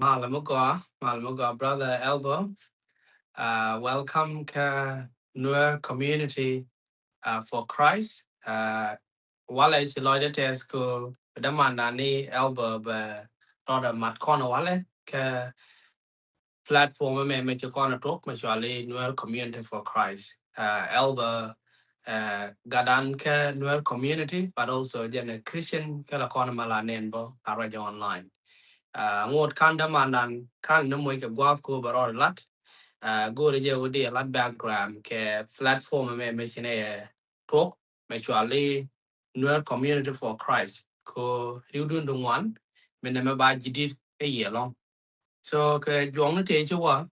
Malamuga, brother Elbow. Welcome to Nuer community for Christ. Wale chiloide te school. Bedamanda ni Elbow be roda mat kono wale ke platform me chukona talk machwali Nuer community for Christ. Elbow gadan ke Nuer community, but also jene Christian ke la kona mala nenbo araja online. Ngot kanda manan kan no mo ke gwaf ko baro lat go re je odi lat background ke platform me chine talk actually newer community for Christ ko riudun dong wan me ne ba jidit e ye long so ke jong te chwa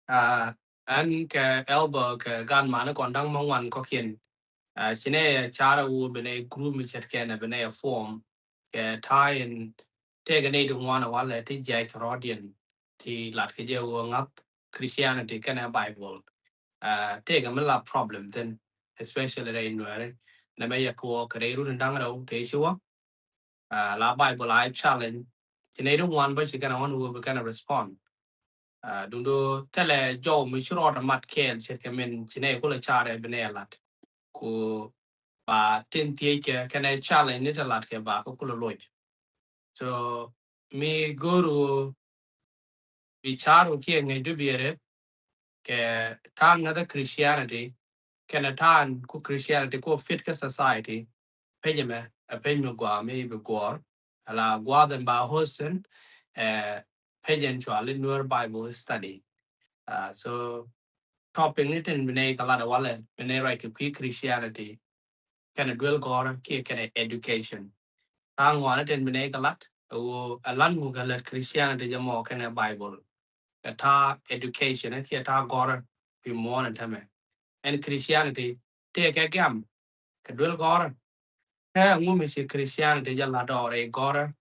an ke elbow ke gan man kon dang mong wan ko kien chine chara u bene group mi chet ke na bene form ke tie take a native one a wall at Jack Rodian, the Latkaja wong up Christianity can a Bible. Take a milla problem then, especially in where Namaya Kuo Kareru and Dangaro, Teshua, La Bible I challenge. Canadian one, but you can one who can respond. Dundo tell a Joe, Mishur or Mat Kale, Chekamin, Chine, Kulachare, Benelat. Ku ba tin tie can I challenge it a lot ke ba ko kulo. So me guru vicharu ki ngai dubiere ke tan na the Christianity can a tan ku Christianity ko fit ka society penyame a penyo gwa me be gwa ala gwa den ba hosen penyen chwali newer Bible study. So topic ni tin bine kala da wale bine right ki Christianity can a dwell gora ki can education. Ang wana tin bine kalat o alan mu galat Christianity jamo can a Bible. Ta education and ta gora be more and time and Christianity take a gam kadwel gora ha ngumi si Christianity jalla dore gora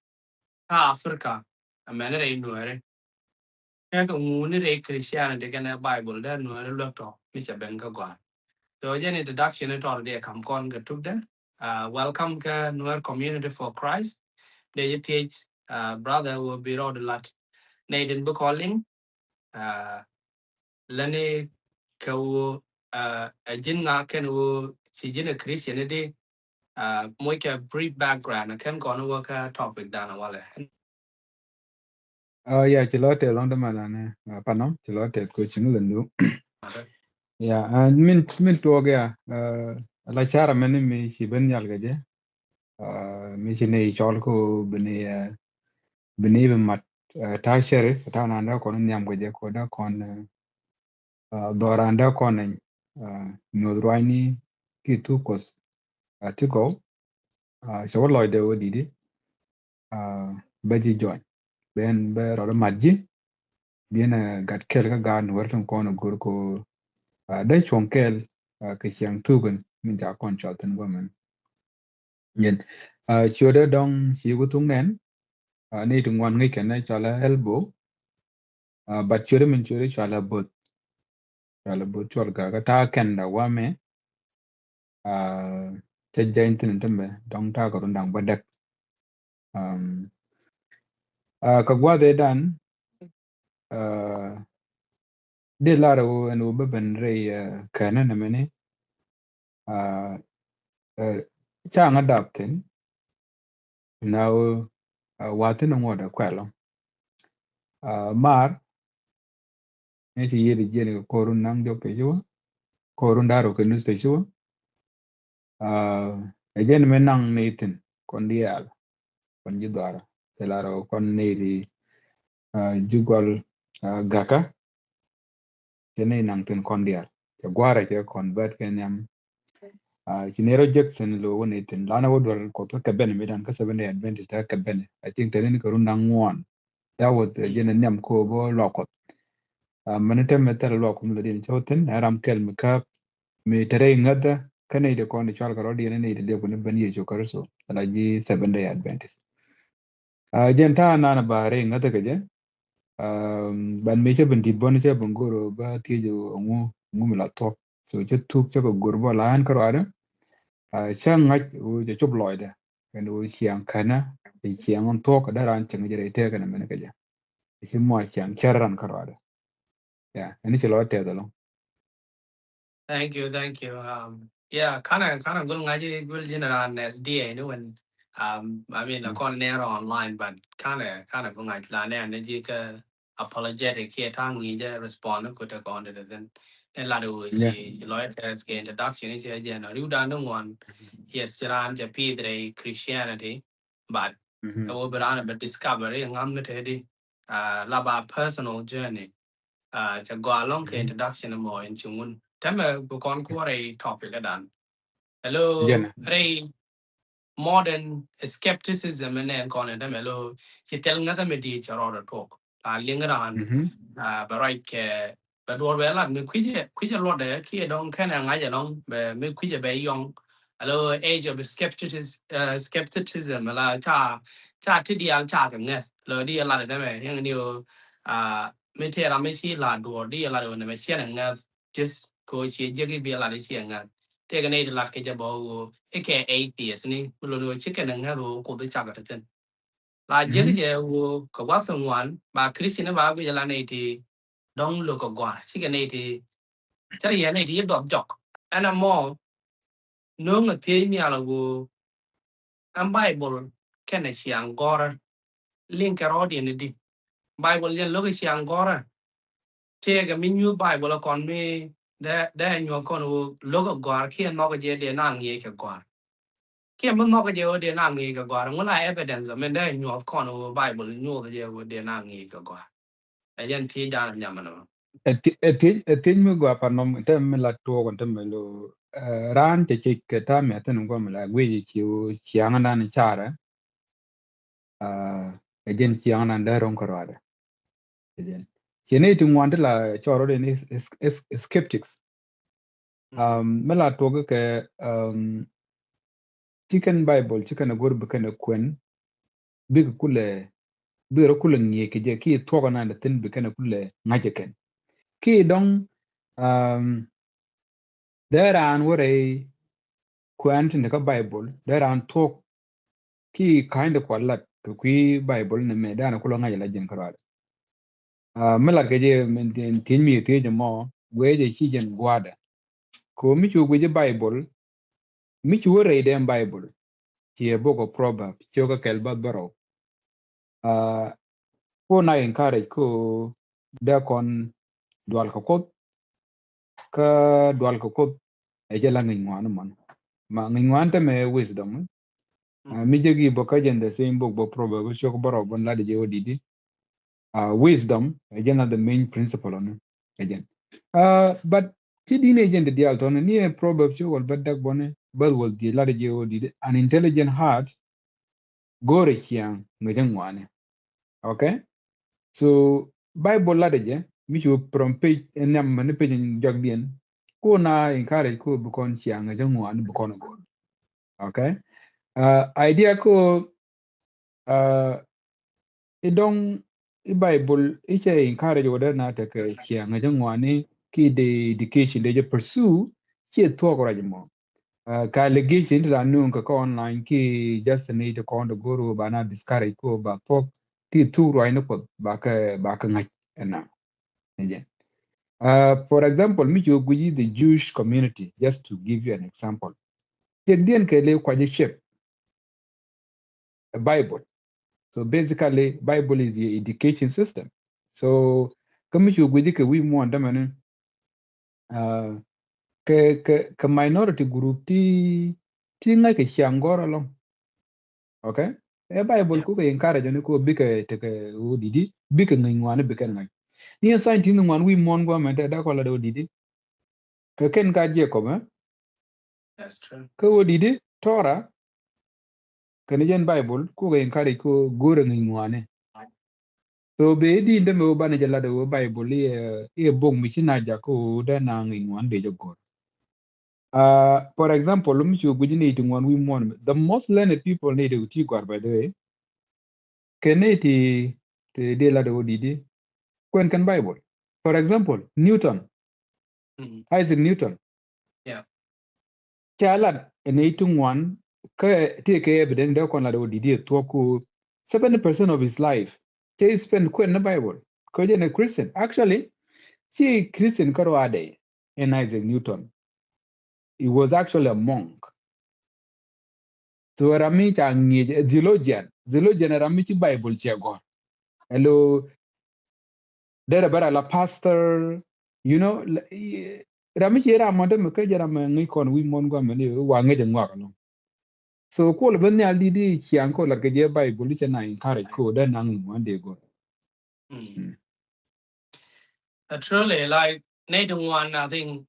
ta Africa a manere inuere ha ko nguni re Christianity can a Bible da nuere lokto mi se benga gwa so jen introduction to the kam kon ga tukda welcome ka Nuer community for Christ they teach brother will be road a lot Nathan be calling uh, lani ka jin nga ken wo si jin a Christian di mo ka brief background ken kono wo ka topic dana wale Yeah, chilote long the manane. Panom, chilote coaching lundu. Yeah, and min to ga la chara meni mi si ben yal gaje. Mi chine chol ko bene be mat ta shere ta na nda kon nyam gaje ko da kon doranda kon no rwani ki tu kos tiko so lo de wodi baji join ben be ro majji bien gat kel ga gan werton kon gur ko dai chon kel ke chiang tugun min ja kon chalten woman yen chode dong chi gu tung nen ni tung wan ngai ken chala elbow but chode min chode chala bot chol ga ta ken da wa me cha jain tin tembe dong ta ko ndang badak um ka gwa de dan de laro en u ben re kana na mene cha nga dap tin now watin ngoda kwelo mar ne ti yedi jeni ko run nang jok te jo ko run daro ke nus te jo again men nang netin kon dial kon jidara telaro kon neri jugol gaka tene nang tin kon dial te gwara ke convert kenyam Chinero Jackson lo woni tin lana wodwar ko to kabene medan ka 7 advantage ta kabene I think tene ko run nang one that was jena nyam ko bo lokot manete metal lo ko mo din choten aram kel meka me tere ngada kana ide ko ni chal karo di ne ide ko ne bani jo karso ala ji 7 day advantage jen ta na na bare ngada ke je ban me che ban dit bon che ban goro ba ti jo ngu mi la to so che tuk che ko gor bo lan karo ada cha ngach u je chob loide kan u chiang kana the chiang on talk da ran chang jere te kana men kaja shi mo chiang charran karwada yeah ani chilo te da lo Thank you, thank you. Yeah, kind of good ngaji good general SDA, you know, when I mean I call near online, but kind of good ngaji la ne ne ka apologetic here tang ni je respond ko ta kon de then en la do yeah she lawyer has ke introduction is je na ru da no one yes ran je pidre Christianity, but over on but discovery ngam ne te di la ba personal journeyจะก่อนลงคือ introduction หมอ in ชุมนุมแต่เมื่อบุคคลคู่อะไร topic กัน hello jana เรื่อง modern skepticism เนี่ยก่อนเนี่ยแต่เมื่อเราคิดเรื่องนั้นไม่ดีจะรอดทุกเรื่องนั้นบริแค่แบบดูเวลาไม่คุยจะรอดเลยคือต้องแค่ไหนง่ายจะต้องแบบไม่คุยจะไปยอง hello age of skepticism เวลาชาที่เดียวชาถึงเนี่ยเลยดีอะไรได้ไหมอย่างเดียว ไม่เท่เราไม่ชี้หลาดัวดีอะไรเลยไม่เชื่อหนังงาน just ก็เชื่อจะกี่เบียร์อะไรเชื่องานแต่กันในตลาดก็จะบอกว่าไอ้แค่atheistนี่ไม่รู้เชื่อกันหนังงานรู้ก็ได้จักกันทั้งหลายเจ้าก็จะว่าก็ว่าฝังวันบางคริสเตียนบางก็จะละในที่ดองลูกก็กว่าเชื่อกันในที่จะเรียนในที่ดอกจอกอันนั้นมอน้องเทียมีอะไรกูอันไบเบิลแค่ในเชียงกอร์ลิงก์กระโดดเดียนดีไบเบิลเรียนลูกเชียงกอร์ thế cái mình như bài bảo là con mi để nhiều con lúc gọi khi nó cái gì để năng nghe cái gọi khi mình nó cái gì để năng nghe cái gọi nó là evidence mình để nhiều con bài bảo nhiều cái gì để năng nghe cái gọi cái dân thì đã làm nhầm nó etin mi gwa Panom te mi la to kon te mi lo ran te chik ke ta me te ngo mi la gwe ji chiang na ni chara ejen chiang na da ron korwada ejen kene tu ngwan la choro de ni skeptics mi la to ke chicken bible chicken gor bu kana kwen bi kule bi ro kule ngie ke je ki to na de tin bi kana kule ngaje ken ki dong there an wore kwant ne ka bible there an talk ki kind of kwallat ko ki bible ne me dana kulo ngai la jen karade mala ke je men tin mi te je mo we je chi jen gwada ko mi chu je bible mi chu wore dem bible ki e boko proverb ki ka kel ba baro ko na encourage ko da kon dwal ka dwal ko kot e je la ngai ngwan man ma ngai ngwan te me wisdom mi jegi boka jen the same book bo proverb shok baro bon la de je odidi wisdom again are the main principle on again but ti dine again the dial ton ni proverb show wal badak bone bal wal di la de je odidi an intelligent heart gore chiang ngejang wane okay so bible la de je mi chu from page enam man page jagdien ko na encourage ko bukon chiang ngejang wane bukon go okay idea ko idong i bible iche encourage wada na ta ka chia nga jangwani ki de education de je pursue chi to ko rajmo ka legation la nu ka ko online ki just need to ko go ro bana discourage ko ba to ti tu ro ina ko ba ka ngai na je for example mi jo guji the Jewish community just to give you an example tek dien ke le kwa je shape a bible. So basically, Bible is your education system. So kami chu gwidi ke we mo anda mane ke minority group ti ngai ke chiangora long. Okay? E Bible ko ke encourage ne ko bike te ke o didi bike ngai ngwane bike ngai. Ni sign tin ngwan we mon go mente da ko la do didi. Ke ken ka je ko ma. that's true Ke o didi Tora ke ne jen Bible ko ke encourage ko gore ngai ngwane. So be di ndeme o bane jala de o Bible e bong mi china ja ko da na ngi ngwan de jogo. For example, let me show you need one we want. The most learned people need to teach God, by the way. Can it de la de odidi? When can Bible? For example, Newton, Isaac Newton. yeah Chalat en 81 ka take evidence da kon la de odidi to ko 70% of his life, he spent in the Bible. Because he's a Christian. Actually, he Christian Karwade and Isaac Newton. He was actually a monk. So Rami changi theologian Rami chi Bible chago. Hello, there about a pastor, you know, Rami chi ra mande me ka jara me ngi kon wi mon go me ni wa ngi de ngwa no. So ko le ben ya di di chiang ko la ke je Bible chi na encourage ko da nang mo de go. Truly, like Nathan one, I think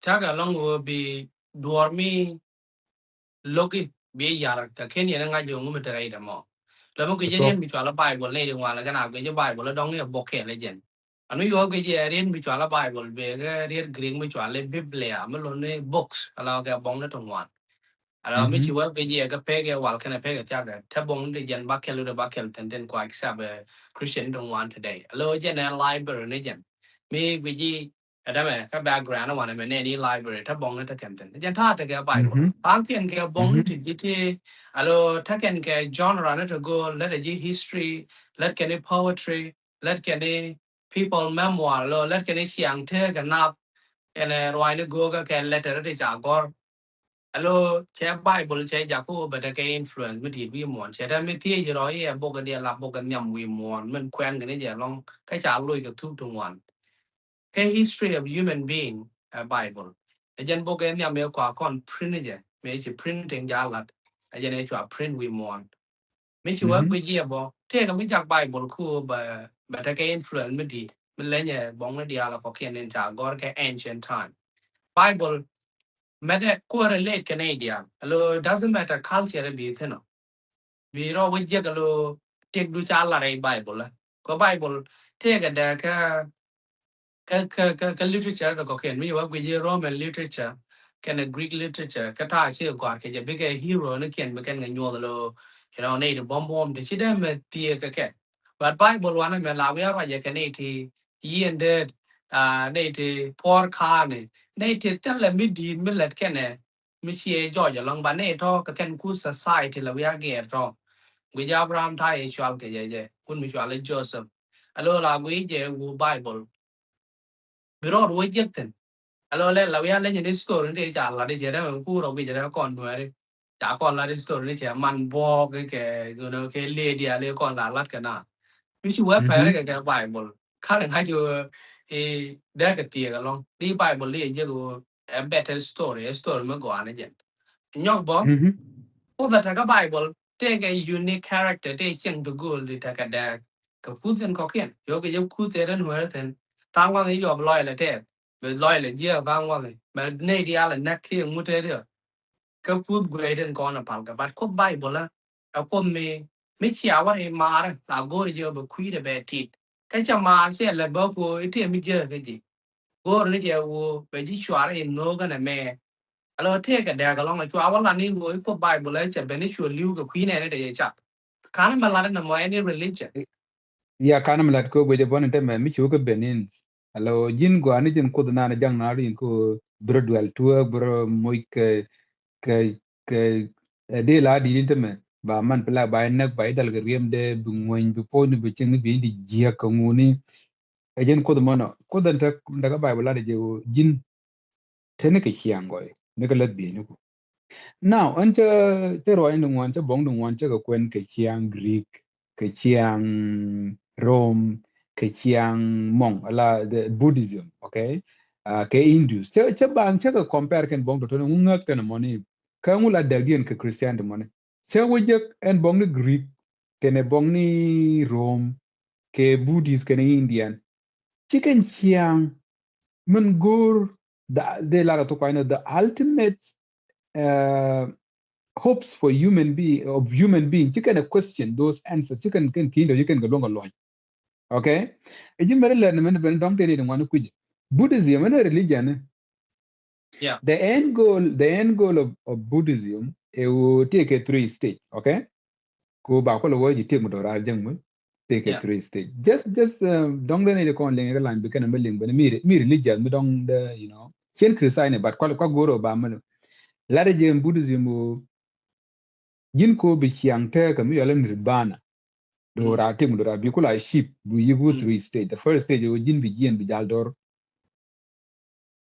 Taga long will be dormi loki be yar ka Kenya nga jo ngume tere ida mo. Lama ko So, yen mi chala Bible Nathan one la kana ko je Bible dong ye boke legend. Anu yo ko je ren mi chala Bible be ga ren green mi chala Biblia me lo ne books ala ga bong na tong wan. Ala mi chi wa ke je ka pe ke wal kana pe ke taga ta bong de jen bakel de bakel ten ko accept Christian tong wan today. Alo je na library ne jen. Mi bi ada me ka background wan me ne ni library ta bong ta ken ten. Jen ta ta ke Bible. Ang ken ke bong ti jiti alo ta ken ke genre na to go let a history, let ken poetry, let ken people memoir lo let ken siang the ka nap ene roi ne go ka ken letter ti cha gor. Alo che Bible che jaku but ke influence mi ti vi mon che da mi ti ji roi e bo ka dia la bo ka nyam wi mon men kwen ke ne je long ka cha lui ka tu tu wan. Ke history of human being Bible. Ajan bo ke nyam me kwa kon print je me chi printing ja lat. Ajan e chwa print wi mon. Mi chi wa ku ye bo te ka mi jak Bible ku ba ta ke influence mi ti mi le nye bong ne dia la ko ken en cha gor ke ancient time. Bible matter correlate Canadian. Hello, doesn't matter culture be thin. We know we jagalo take do chala Bible. Ko Bible take a deca literature the cocaine. We work with Roman literature, can a Greek literature, Kata see a god, can a bigger hero and can become a new native bomb the chidam theatre. But Bible one and la we are like a canati, ye and dead, native poor carne, native tell a mid deed millet can Monsieur George along by nato can cool society la we are get wrong. We Abraham Tai Shalke, kun Michelle Joseph. Allo la we Bible. Biro we jekten. Allo la we are legend story de chala de jera ku ro we jera kon Nuer. Ja kon la story che man bo ke ke lady ale kon la lat kana. You should work pare ke Bible. Karen ha ju de ke tie ga long. Di Bible le je go a better story, a story me go an je. Nyok bo all that a Bible take a unique character take chen to go li take a dag. Ka kuthen kokien. Yo ke yo kuthen and werthen. Tang wang yo loyal at it. But loyal at ye bang wang. But nady ala neck king muted. Ka put great and gone upon but cook Bible upon me. Mich yawa a mar, la go yo be queed a bad teeth. Catch a mar, say a labo, it me jerky. Go radio wo, be jishwara in nogan a mare. Alo take a dag along like our landing go for Bible lecture, beneficial Luke, Queen and a chat. Can't maladan no any religion. ya kanam lat ko gwe bon te me mi chu ko benin alo jin go ani jin ko na na jang na rin ko brodwell tu bro moy ke de la di te me ba man pla ba nak ba dal ga riem de bu ngoin bu po ni bu ching bi di jia ka nguni e jin ko mo no ko dan ta daga ba la de jin te ne ke chiangoy ne ka lat bi ni ko now anta te ro ni ngwan te bong ngwan te ko kwen ke chiang greek ke chiang Rome, ke chiang Mong, ala the Buddhism, okay? Ke Hindus. Che bang che ko compare ken bong to ngungat ken moni. Ka ngula dalgien ke Christian de moni. Che wujek en bong ni Greek, ken bong ni Rome, ke Buddhist ken Indian. Chicken chiang mun gur the la to the ultimate uh, hopes for human being. Chicken a question those answers. Chicken can kindo you can go long okay ejim mere le men ben dom teri ngwan ku Buddhism is a religion Yeah. the end goal of Buddhism it will take a 3 stage okay ko ba ko lo waji te mu dora jeng mu take a Yeah. 3 stage just dong le ne ko le ngal lan bi kana meling ben mi religion mi dong the chen christian but ko goro ba mu la de Buddhism yin ko bi chiang te ka mi yalen nirvana Dora ting dora bi kula sheep bu yigu 3 stage. The first stage wo jin bi jien bi jal dor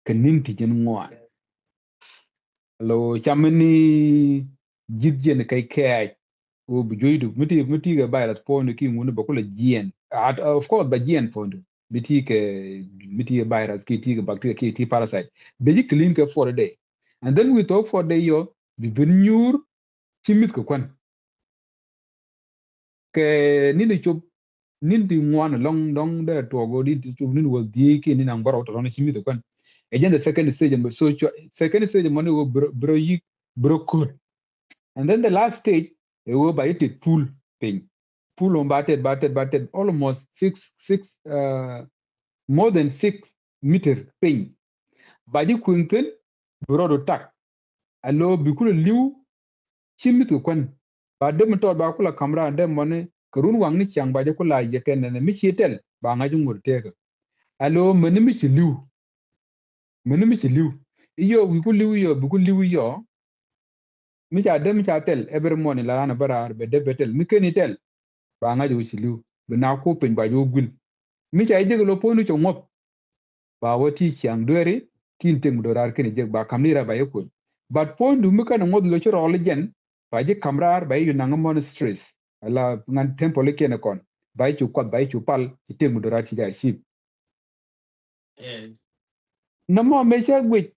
kenin ti jen ngwan. Lo chamani jit jen kai kai wo bu joydu muti ga virus pon ki ngunu ba kula jien. Of course ba jien pon miti ga virus ki ti ga bacteria ki ti parasite. Beji clean ka for a day. And then we talk for day yo bi nyur chimit ko kwan. Ke nini chop nin di ngwan long long de to go di chop nin was di ki nin angoro to no chimit ko kwan. Again the second stage so second stage money wo bro yik bro coat. And then the last stage they wo by it pool ping. Pool on batted almost six more than 6 meter ping. Badi kunten bro do tak. Allo bikulu liu chimit ko kwan. Ba dem to ba kula kamera dem money karun wang ni chang ba je kula je ken ne mi chitel ba nga jungur teka. Allo meni mi chi liu. Iyo wi ku liu yo bi ku liu yo mi cha dem cha tel every morning la na barar be de betel mi keni tel ba nga ju chi liu. Be na ko pen ba jo gul. Mi cha je lo ponu cho ngop ba woti chang dwere kin tem do rar keni je ba kamira ba yeko. But pondu mi kana ngod lo cho jen ba je kamrar ba yu nang mon stress. Ala ngan tempo le kene kon. Ba chu kwat ba chu pal tem do rar chi ja ship. Namo me cha gwe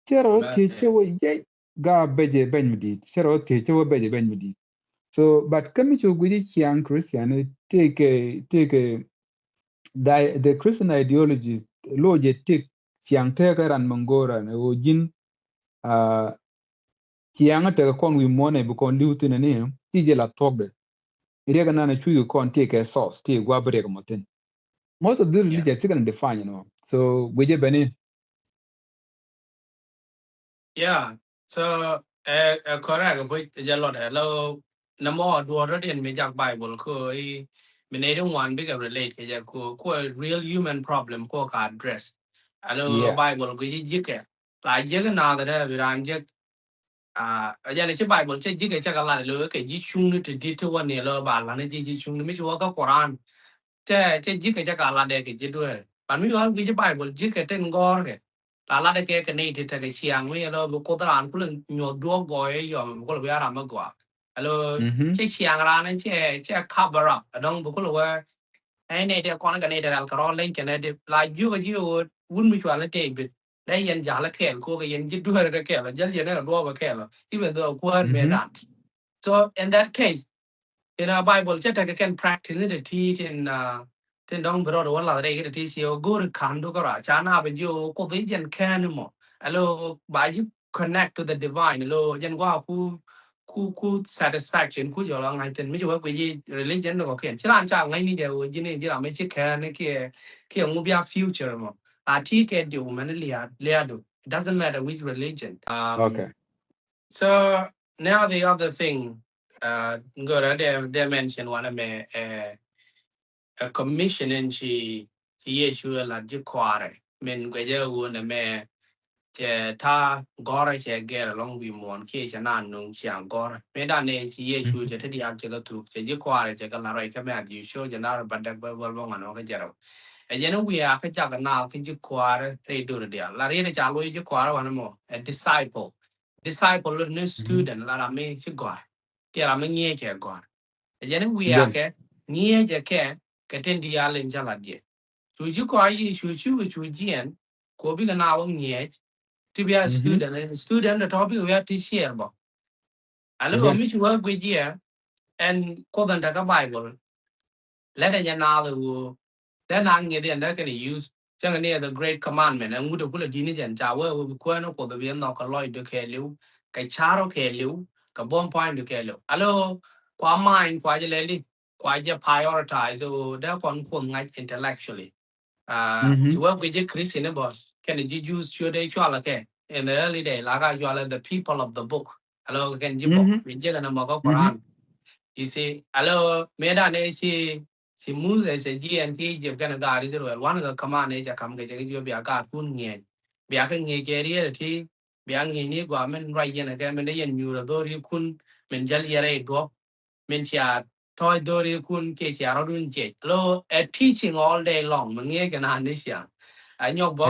chero ti chewo ye ga beje ben midi chero ti chewo beje ben midi. So but kami chu gwe chiang Christian take the Christian ideology lo je take chiang te ka ran mangora ne o jin chiang te kon wi mone bu kon liutu ne ne ti je la togde ire ga na chu kon take a source ti gwa bre ga moten. Most of these religions can define, So we je beni. Yeah. So correct but a lot hello namo do already in me jak Bible ko I me don't want big relate ke ko real human problem ko ka address. Hello Yeah. Bible ko jike. La jike na da vi ran je aja ne Bible che jike cha kala lo ke ji chung ni ti to one lo ba la ne ji chung ni mi cho ka Quran. Che jike cha kala de ke ji do. Pan mi wa ji Bible jike ten gor ke. La de ke nei ti ta ke chiang mi lo ko ta ran ku le nyo do go e yo ko lo ya ra ma go. Hello che chiang ra ne che cover up. Adong bu ko lo wa ai nei de ko na ke nei de al ka ro len ke ne de la ju ga ju un mi chwa le te bit. Đây yên giả là kẹo cô cái yên chỉ đuôi ra kẹo là rất yên là đua vào kẹo even though cô be that. So in that case, in our Bible, just like can practice the teach in dong bro the one la re cái teach you go to kan do kara chana be you ko vi jen can mo. Hello, by you connect to the divine. Hello, jen qua ku satisfaction ku jo la ngai ten mi jo ko yi religion do ko ken. Chiran cha ngai ni de wo jin ni jira me chi can ke ngu bia future mo. Ke do man lia do. It doesn't matter which religion. Okay. So now the other thing, good. They mentioned one of me a commission and she issue la jikware. Men gwaje wona me che ta gore che get along we mon ke chana nung chiang gore. Me da ne she issue che ti ak che la tu che jikware che la rai ka me adi show jana badak ba wal bo ngano ka jaro. E jeno we a ka ja na ka jikware re do dia. La re cha lo jikware wan mo a disciple new student la me chi gor ke la me nye ke gor e jene wi Then. ake nye je ke ten di ale njala die chu ji ko yi chu jien ko bi na wo nye to be a student and student the topic we have to share bo alo mi chu wa gwe je and ko dan da ka bible let da na lu da na nge de da can use chẳng near the great commandment and would have dini jan jawa will be quano for the bien no kaloi do ke liu kai charo ke liu ka bon point do ke liu alo kwa mind kwa je leli kwa je prioritize o da kon ko ngai intellectually so what we je christian boss can you use your day chala ke in the early day laga jwala the people of the book alo can jibo we je na mo ko quran you see alo meda ne si Moses a GNT je gonna God Israel one of the command is come ke je bi aga kun nge bi aga nge ke ri ti bi aga ni gwa men right yen ke men yen nyu do ri kun men jal yere do men cha toy dori kun ke charo dun che lo teaching all day long mangi kana nisha anyok bo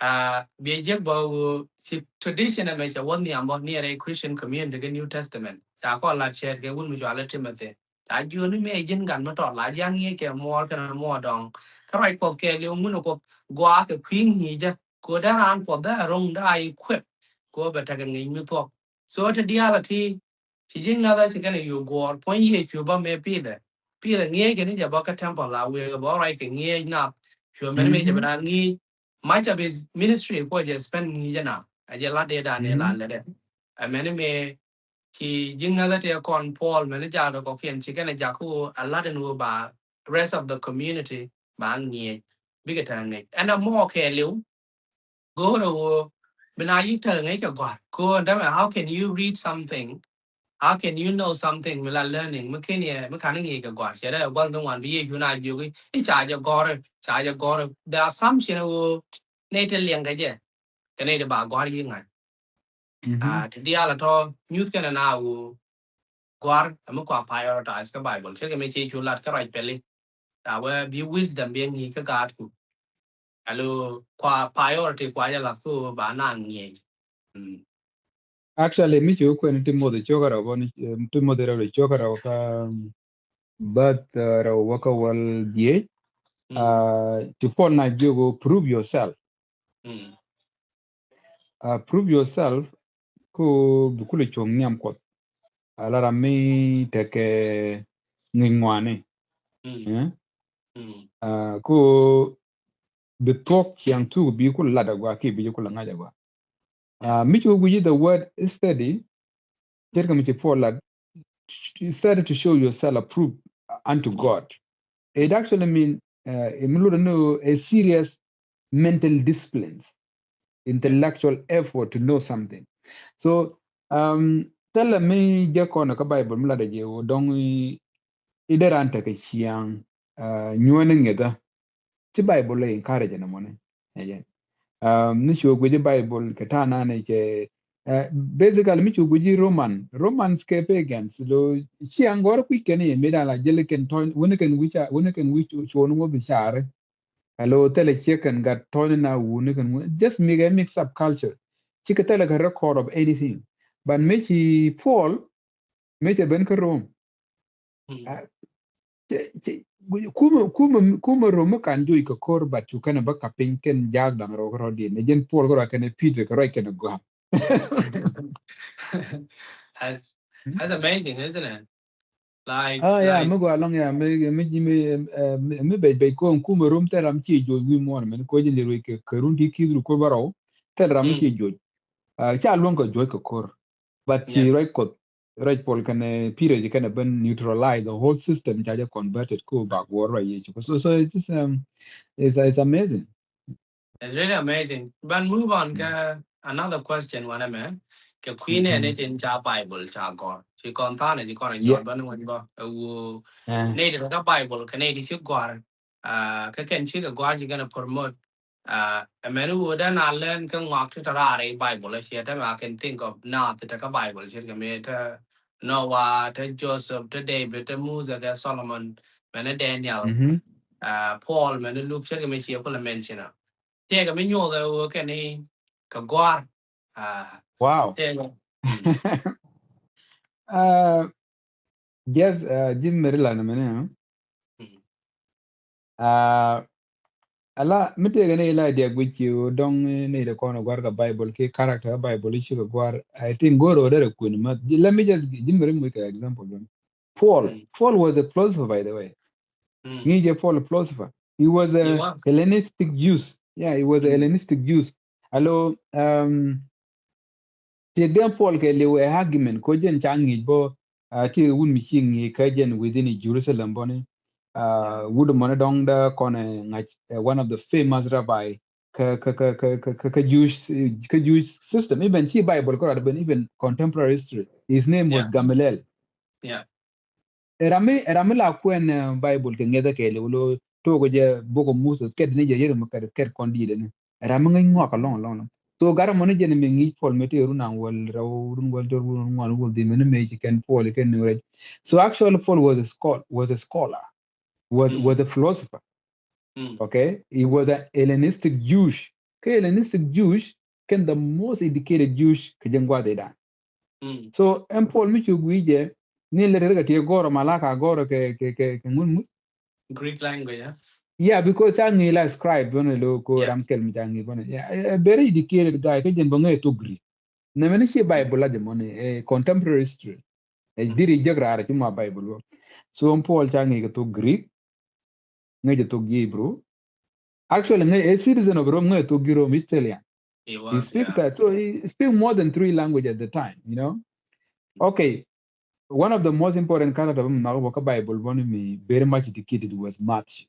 Yeah. be je bo tradition me cha won ya mo near a Christian community the New Testament ta ko la share ke won mu jala Timothy ta ju ni me jin gan ma to la yang ye ke mo kana mo dong ka right ko ke le mun ko gwa ke queen ni ja ko da ran ko da rong da equip ko ba ta ga ngi mi to so ta diality chỉ riêng là chỉ cái này yêu gọi point gì chưa bao mấy pi là nghe cái này giờ bao cái temple là we bao right cái nghe na chưa mấy mấy giờ Mm-hmm. bạn nghe mai cho biz ministry của giờ spend nghe giờ nào giờ là để đàn này Mm-hmm. là đấy mấy mấy chỉ riêng là thì con Paul mấy giờ đó có khiển chỉ cái này giờ cô Allah đến vừa bà rest of the community bạn nghe biết cái thằng này anh em mua cái liu go to bên ai thằng ấy cái gọi go đó là how can you read something. How can you know something without learning? Makanya, makanya cái quả sẽ là quan trọng vì you know you cái trả cho gọi the assumption của này thì liền cái này để bà gọi gì ngay Mm-hmm. thì dia là thôi news cái nào gọi mà quả prioritize cái Bible chứ cái mấy chị chú lát cái right peli là we be wisdom be nghĩ cái gạt của alo quả priority quả là của bà nàng nghe Actually, mi chu kwen timo de chokara won timo de ro chokara ka but ro waka wal die to for na jogo prove yourself. Prove yourself ko bukule chong nyam kot. Alara mi teke ngingwane. Ko the talk yang tu bi kul lada gwa ki bi kul ngaja gwa. Mi chu guji the word study terka mi for lad study to show yourself approved unto God. It actually means a serious mental disciplines, intellectual effort to know something. So, tell me, Jakona ka Bible mula de jewo dong ideranta ke chiang nyuane ngeda ti Bible le encourage na mone. Ni chuo gwe Bible ke tana ne ke basically mi chuo gwe Romans ke pagans lo chiang gor ku kene meda la jele ken ton wona ken wicha chuo no bi share hello tele chicken got ton na wona ken just make a mix up culture chika tele ka record of anything but mechi Paul mechi ben ka Rome kuma Rome kan jo ka kor bat chu kana ba ka pin ken jag dang ro di ne jen Paul ro ken Peter ka ro ken go That's amazing, isn't it? yeah me go along yeah me be ko kuma Rome teram chi jo wi mon men ko jinde ro ke rundi ki ko baro teram chi jo cha lon ko jo ka kor but chi right ko right Paul can Peter can ben neutralize the whole system cha converted ko back war right so it's amazing. It's really amazing. But move on to another question one man. Cái queen này trên cha Bible cha God. Chỉ còn ta này chỉ còn nhỏ Yeah. bên ngoài bao. Này thì cái Bible cái này thì chưa God. Cái chỉ cái God chỉ gonna promote. Mình vừa đã nói lên cái ngọc thì ra cái Bible là chỉ mà I can think of now thì cái Bible chỉ cái mấy cái Noah, cái Joseph, cái David, cái Moses, cái Solomon, mình Daniel, Paul, mình Luke chỉ cái mấy chỉ có là mention cái mấy nhô cái này cái guar Wow. Yes, Jim Maryland mene. Ala mite gane ila dia gwichi dong ne de kono gwar ka Bible ke character Bible shi ka gwar I think goro da kun ma let me just Jim Maryland make an example. Paul was a philosopher by the way. He Paul a philosopher. He was a Hellenistic Jew. Yeah, he was a Hellenistic Jew. Hello ti den Paul ke lewe argument ko jen changi bo ti wun mi chingi ka jen within Jerusalem bone would mon dong da kone one of the famous rabbi ka Jewish system even chi Bible ko but even contemporary history his name was Gamaliel. Erami la kwen Bible ke ngeda ke lewo to go je boko Musa ket ne je yere makar ket kondi de ne erami ngai ngwa ka long So gara mani jen me ngi pol mete runa wal run wal dor run wal wal di mene me ken pol ken nure. So actually Paul was a scholar, was a philosopher. Okay, he was an Hellenistic Jewish. Hellenistic Jewish can the most educated Jewish kajengwa de da. So Paul michu gwije ni le rega tie goro malaka goro ke ngun. Greek language, yeah. Yeah, because I knew like scribe when lo ko ramkel mitangi bone. Yeah, a very educated guy kajen bangai to Greek. Na mene shi Bible la demone contemporary history. Diri jagra ara chuma Bible. So Paul changi to Greek, ngai to Hebrew. Actually, a citizen of Rome to Giro Italian. He speak that, so he speak more than 3 languages at the time, you know. Okay, one of the most important characters of the Bible, one of me very much educated was Matthew.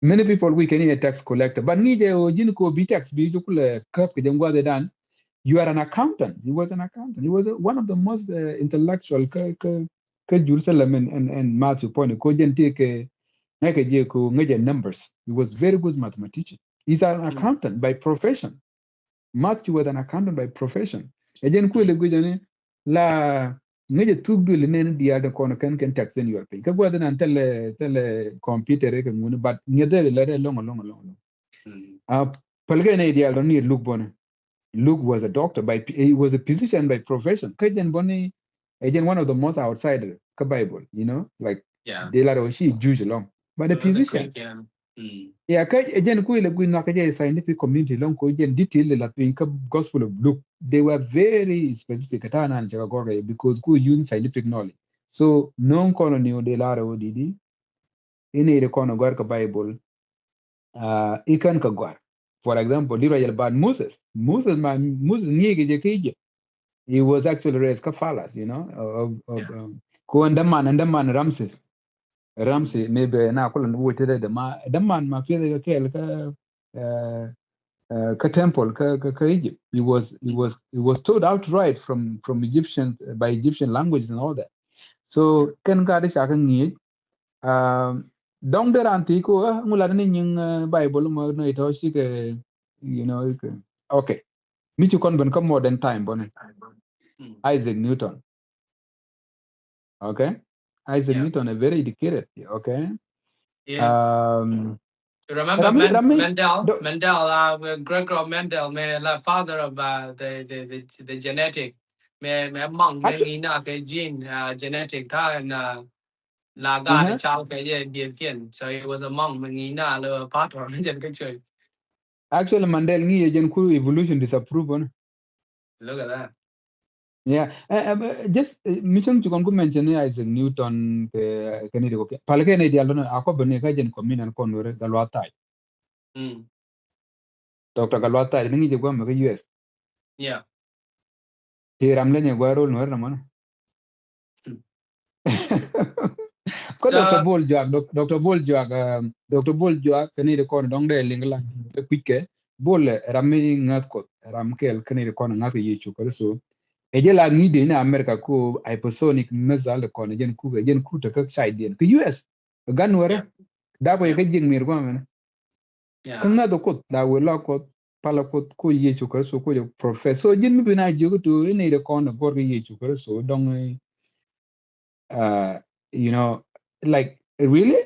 Many people we can a tax collector, but need a ko be tax be cup dan. You are an accountant. He was an accountant. He was one of the most intellectual Jerusalem and Matthew point. Ko take numbers. He was very good mathematician. He's an accountant by profession. Matthew was an accountant by profession. Again, kwele gujani la ngeje tugdu le nen dia de kono kan tax den your pay. Ka gwa den tele computer ke ngune but ngede le long. Palga ne dia lo ni Luke bon. Luke was a doctor by he was a physician by profession. Kajen boni again one of the most outsider ka Bible, you know, like de la she Jewish long. But a physician. Yeah, again, scientific community long detail la Gospel of Luke. They were very specific because who use scientific knowledge. So non colony de la didi in a kono gorka Bible ikan ka gwar. For example, dira yel bad Moses. Moses nyege he was actually raised kafalas, you know, of ko andaman Ramses. Ramsey maybe na kula wuce da man ma fiye da ka temple ka Egypt. He was told outright from Egyptian by Egyptian languages and all that. So kan ka da shakan ni dong da ran ti ko ngula ni yin Bible mo no ito shi ke you know okay. Mi ci kon ben ka modern time bonen. Isaac Newton. Okay? Isaac Newton is very educated, okay? Remember Mendel, Gregor Mendel, the father of the genetic, monk, gene genetic, la God child so he was a monk, part of the actually Mandel ngi ejen ku evolution disapprove on. Look at that. Yeah, just mission to kon mention Isaac Newton kenidi ko palke ne dialo na ako bene ka jen kominan konore galwata. Dr. Galwata ngi je gwa me US. Yeah. Ti ramle ne gwa role no ramana. Ko Dr. Bol Joag kenidi kon dong de lingla te kwike bol rami ngat ko ramkel kenidi kon ngat yi chu so ejela ni de na America ko hypersonic missile ko ne jen ku ta ka side den ku US gan wara da ko ga jing mir ko men kan na do ko da we la ko pala ko ye chu so ko professor jin mi bina jogo to ne de ko na gor ye chu so dong you know like really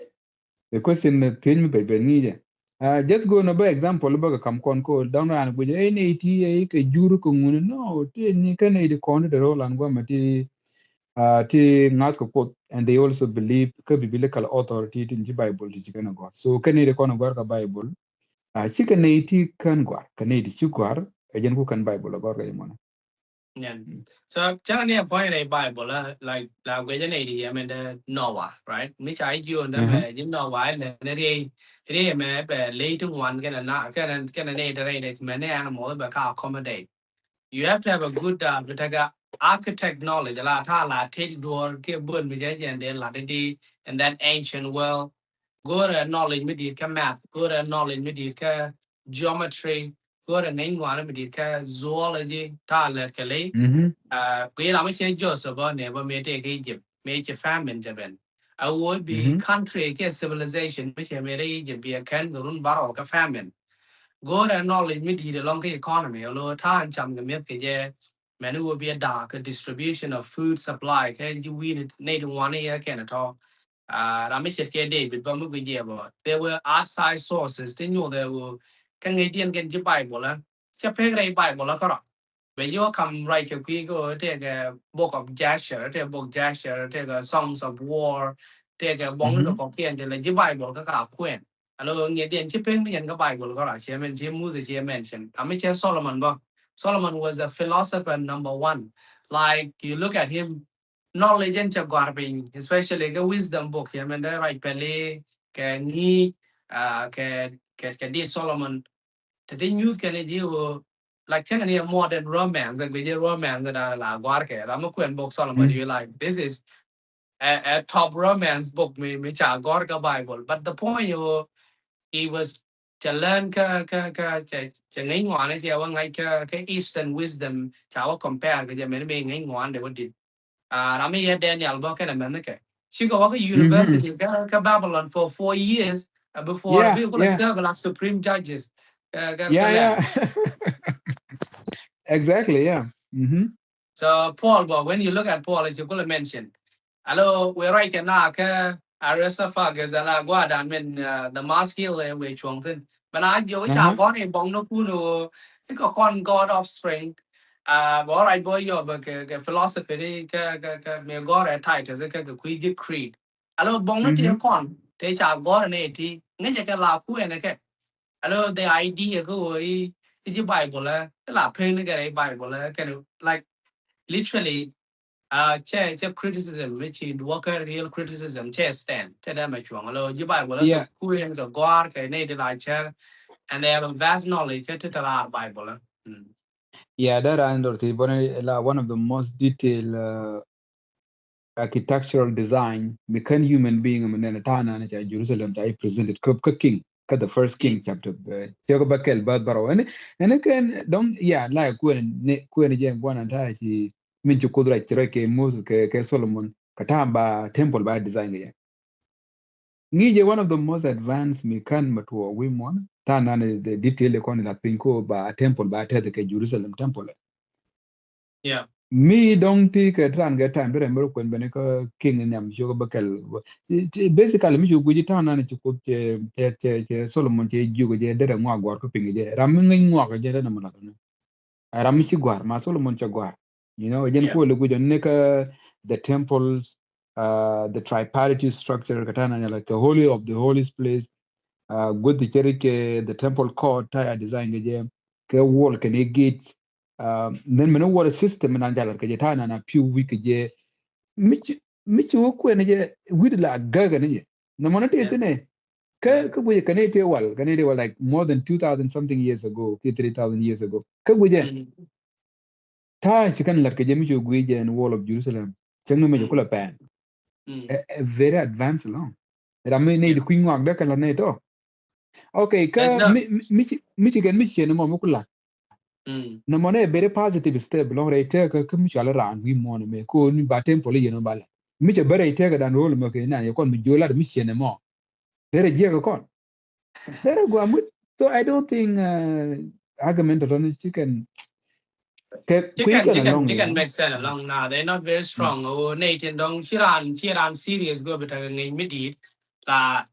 the question that thing me be ni just go no by example ba kam kon ko down ran go je ne ti ke juru ko ngun no ti ni kan ne de ko de ro lan go ma ti ti ngat ko pot and they also believe ka biblical authority in the Bible ti kan go so kan ne de ko no go ka Bible chi kan ne ti kan go kan ne di chi go e jen ku kan Bible go ga mo yeah. So, just near point a Bible, like we I mean the Noah, right? Which I you and them, you know why? And then it may be later one can many animal but can accommodate. You have to have a good architect knowledge. A lot take door, give burn with and then and that ancient world. Good knowledge with the math, good knowledge with the geometry, good and with the zoology, talent, we are not Joseph or never made Egypt, major famine Japan. I would be country against civilization, which I made Egypt be a kangaroo barrel of famine. go and knowledge me the long economy although time cham the myth ke many will be a dark distribution of food supply can you win need one year can at all Ramishet ke David bamu gujebo there were outside sources they knew there were can get your Bible cha pegre Bible kara when you come right we go take a book of Jasher take a book Jasher take a songs of war take a bong Mhm. ko kien de le Bible ka kwen alo nghe điện chip pen yen ka Bible ko ra che men che Moses che mention ami che Solomon ba Solomon was a philosopher number one like you look at him knowledge and chagwarbing especially the wisdom book yeah men da right pele ke ni ke did Solomon the thing use can you like check any modern romance like video romance that are la gwar ke ram ko book Solomon Mm. you like this is a top romance book me cha gwar ka Bible but the point you he was to learn ka ngai ngwan ấy theo ngay cái Eastern wisdom cháu compare cái mình bên ngai ngwan để what did làm gì Daniel bao cái này mình cái she go cái Mhm. university ka Babylon for 4 years before Yeah, we gonna yeah, serve as supreme judges ka yeah, land yeah. Exactly, yeah. Mhm. so Paul when you look at Paul as you could mention hello we're right now ka aresa fa gazala guada men the mask hill we chuang tin but I do cha Uh-huh. go ni bong no kuno ko con god offspring bo right boy yo ba ke philosophy ni ka me go re title ka ku ji creed hello bong no ti Mhm. con te cha go ne ti nge ka la ku ne ke hello the idea go i ji bible la pe ni ga bible ka like literally che criticism which is worker real criticism che stand che da ma chuang lo ji bai wala ka Yeah, kuyen ka gwar ka ne de la che and they have a vast knowledge che te la bible yeah, that I know one of the most detailed architectural design mekan human being and tana na Jerusalem I presented king the first king chapter Jago bakel bad baro and can don't yeah like when je bwana ta chi min chu kudra chire ke Moses ke Solomon katamba temple by design ya ni je one of the most advanced mekan matuo we mon tana the detail ko la pinko ba temple ba ta ke Jerusalem temple yeah me don't take a tran get time to remember when beneko king in yam shoga bakel basically me jugu jitan na ci ko che Solomon che jugu je de ngwa gor ko pingi je ram ngi ngwa ko je na mala no ram ci gwar ma Solomon che gwar you know jen yeah ko le gujo ne ka the temples the tripartite structure katana like the holy of the holiest place good the cherike the temple court tire design je ke wall ke ne gates then mena water system na jalar ke tana na piu wiki je michi wo ko ne je wid la gaga ne je na mona te yeah tene ka buje kane te wal like more than 2000 something years ago 3000 years ago ka buje mm ta shi kan lar ke je michi guje en wall of Jerusalem changno me mm kula pan mm a very advanced long ramme ne yeah de queen wak da kan ne to okay there's ka no michi ne mo kula mm na mone very positive step long re te ka mi chala ran wi mon me ko ni ba tempo le yeno bala mi che bare te ga dan rol me ke na ye kon mi jola mi chene mo dere je ga kon dere go amu so I don't think argument on chicken ke ku chicken kan chicken along chicken ya makes sense along now they're not very strong oh Nathan dong chiran serious go but ngai midi la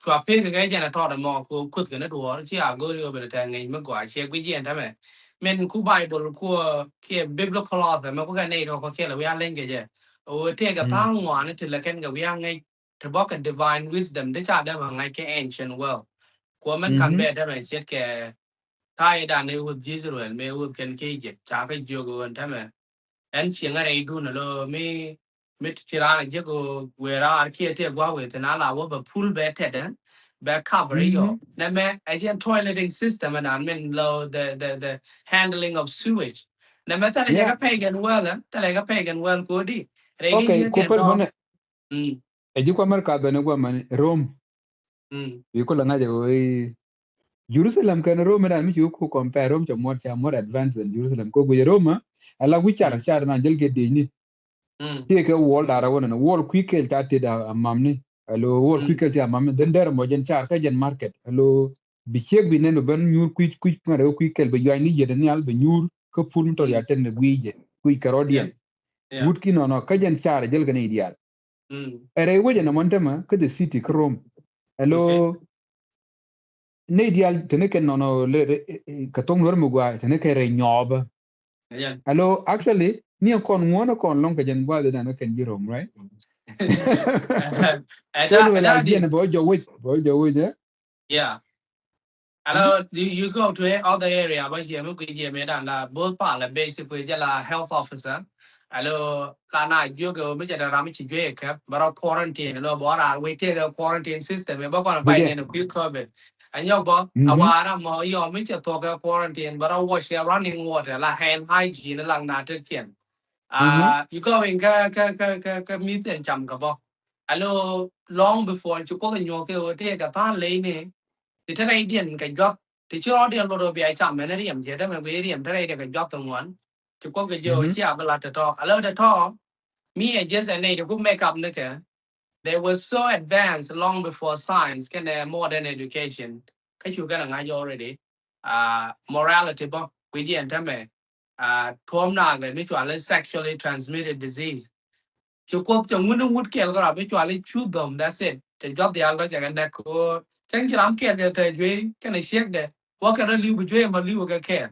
kwa pe cái jana to da mo ko kut ga na do chi a go rio be ta ngai ma gwa che gwi jen ta me men ku bible ku ke biblical author ma ko ga nei do ko ke la ya len ge je o te ga pa ngwa ne te la ken ga ya ngai te bo ka divine wisdom de cha da ma ngai ke ancient world ko men kan be da me chet ke tai da ne with Israel me with ken ke je cha ka jo go ta me en chieng are du na lo mi mit tirana je go wera ar ki te gwa we te na la wo ba pool be te de be cover yo na me again toileting system and I mean lo the handling of sewage na me ta le yeah ga pagan well ta le ga pagan well ko di re ge okay ye ko ke par no bane e ji ko mar ka bane go man Rome mm wi ko la ngaje go Jerusalem kan Rome dan mi ko compare Rome cha more advanced than Jerusalem ko go Rome ala wi mm char na jel ke de ni mm tie ke wol dara wona wol kwikel ta te da mamni alo wol mm kwikel ta mamni den der mo jen char ka jen market alo bi chek bi nen ben nyur kuy ngare kuy kel be yoy ni yede nyal be nyur ko pul to ya ten gwije kuy karodien wood ki no ka jen chare jel gane ideal ere woje na montema ka the city krom hello ne ideal tene ken no le ka tong nor mugwa tene ke re nyoba hello actually ni kon ngona kon long ka jen gwa de na ken jirom right so no la idea na bo jo wit yeah. Hello, you go to other area, but here we go and both part basically jala health officer. Hello, lana you go me jala rami chijwe ke, but quarantine, no bora we take a quarantine system, we gonna find in a quick COVID. And you go, awara mo yo me to talk a quarantine, but I wash your running water, la hand hygiene lang na ken. You go in ka meet and cham ka bo. Hello, long before you go in your take a pan lane thì thế này điện cái job thì chưa điện vào rồi bị ai chậm này điểm gì đó mà về điểm thế này để cái job từng muốn chụp có cái giờ chỉ à là cái đó alo cái đó me and just and they cũng make up nữa kìa they were so advanced long before science cái modern education cái chú cái là ngay already morality bo quý điện thế mà thôm nào cái mấy chuyện là sexually transmitted disease chú quốc trong nguyên một kiểu cái là mấy chuyện là shoot them that's it the job they are like cái này có chẳng chỉ làm kia thì thời duy cái này siết đấy quá cái đó lưu bị duy mà lưu cái kia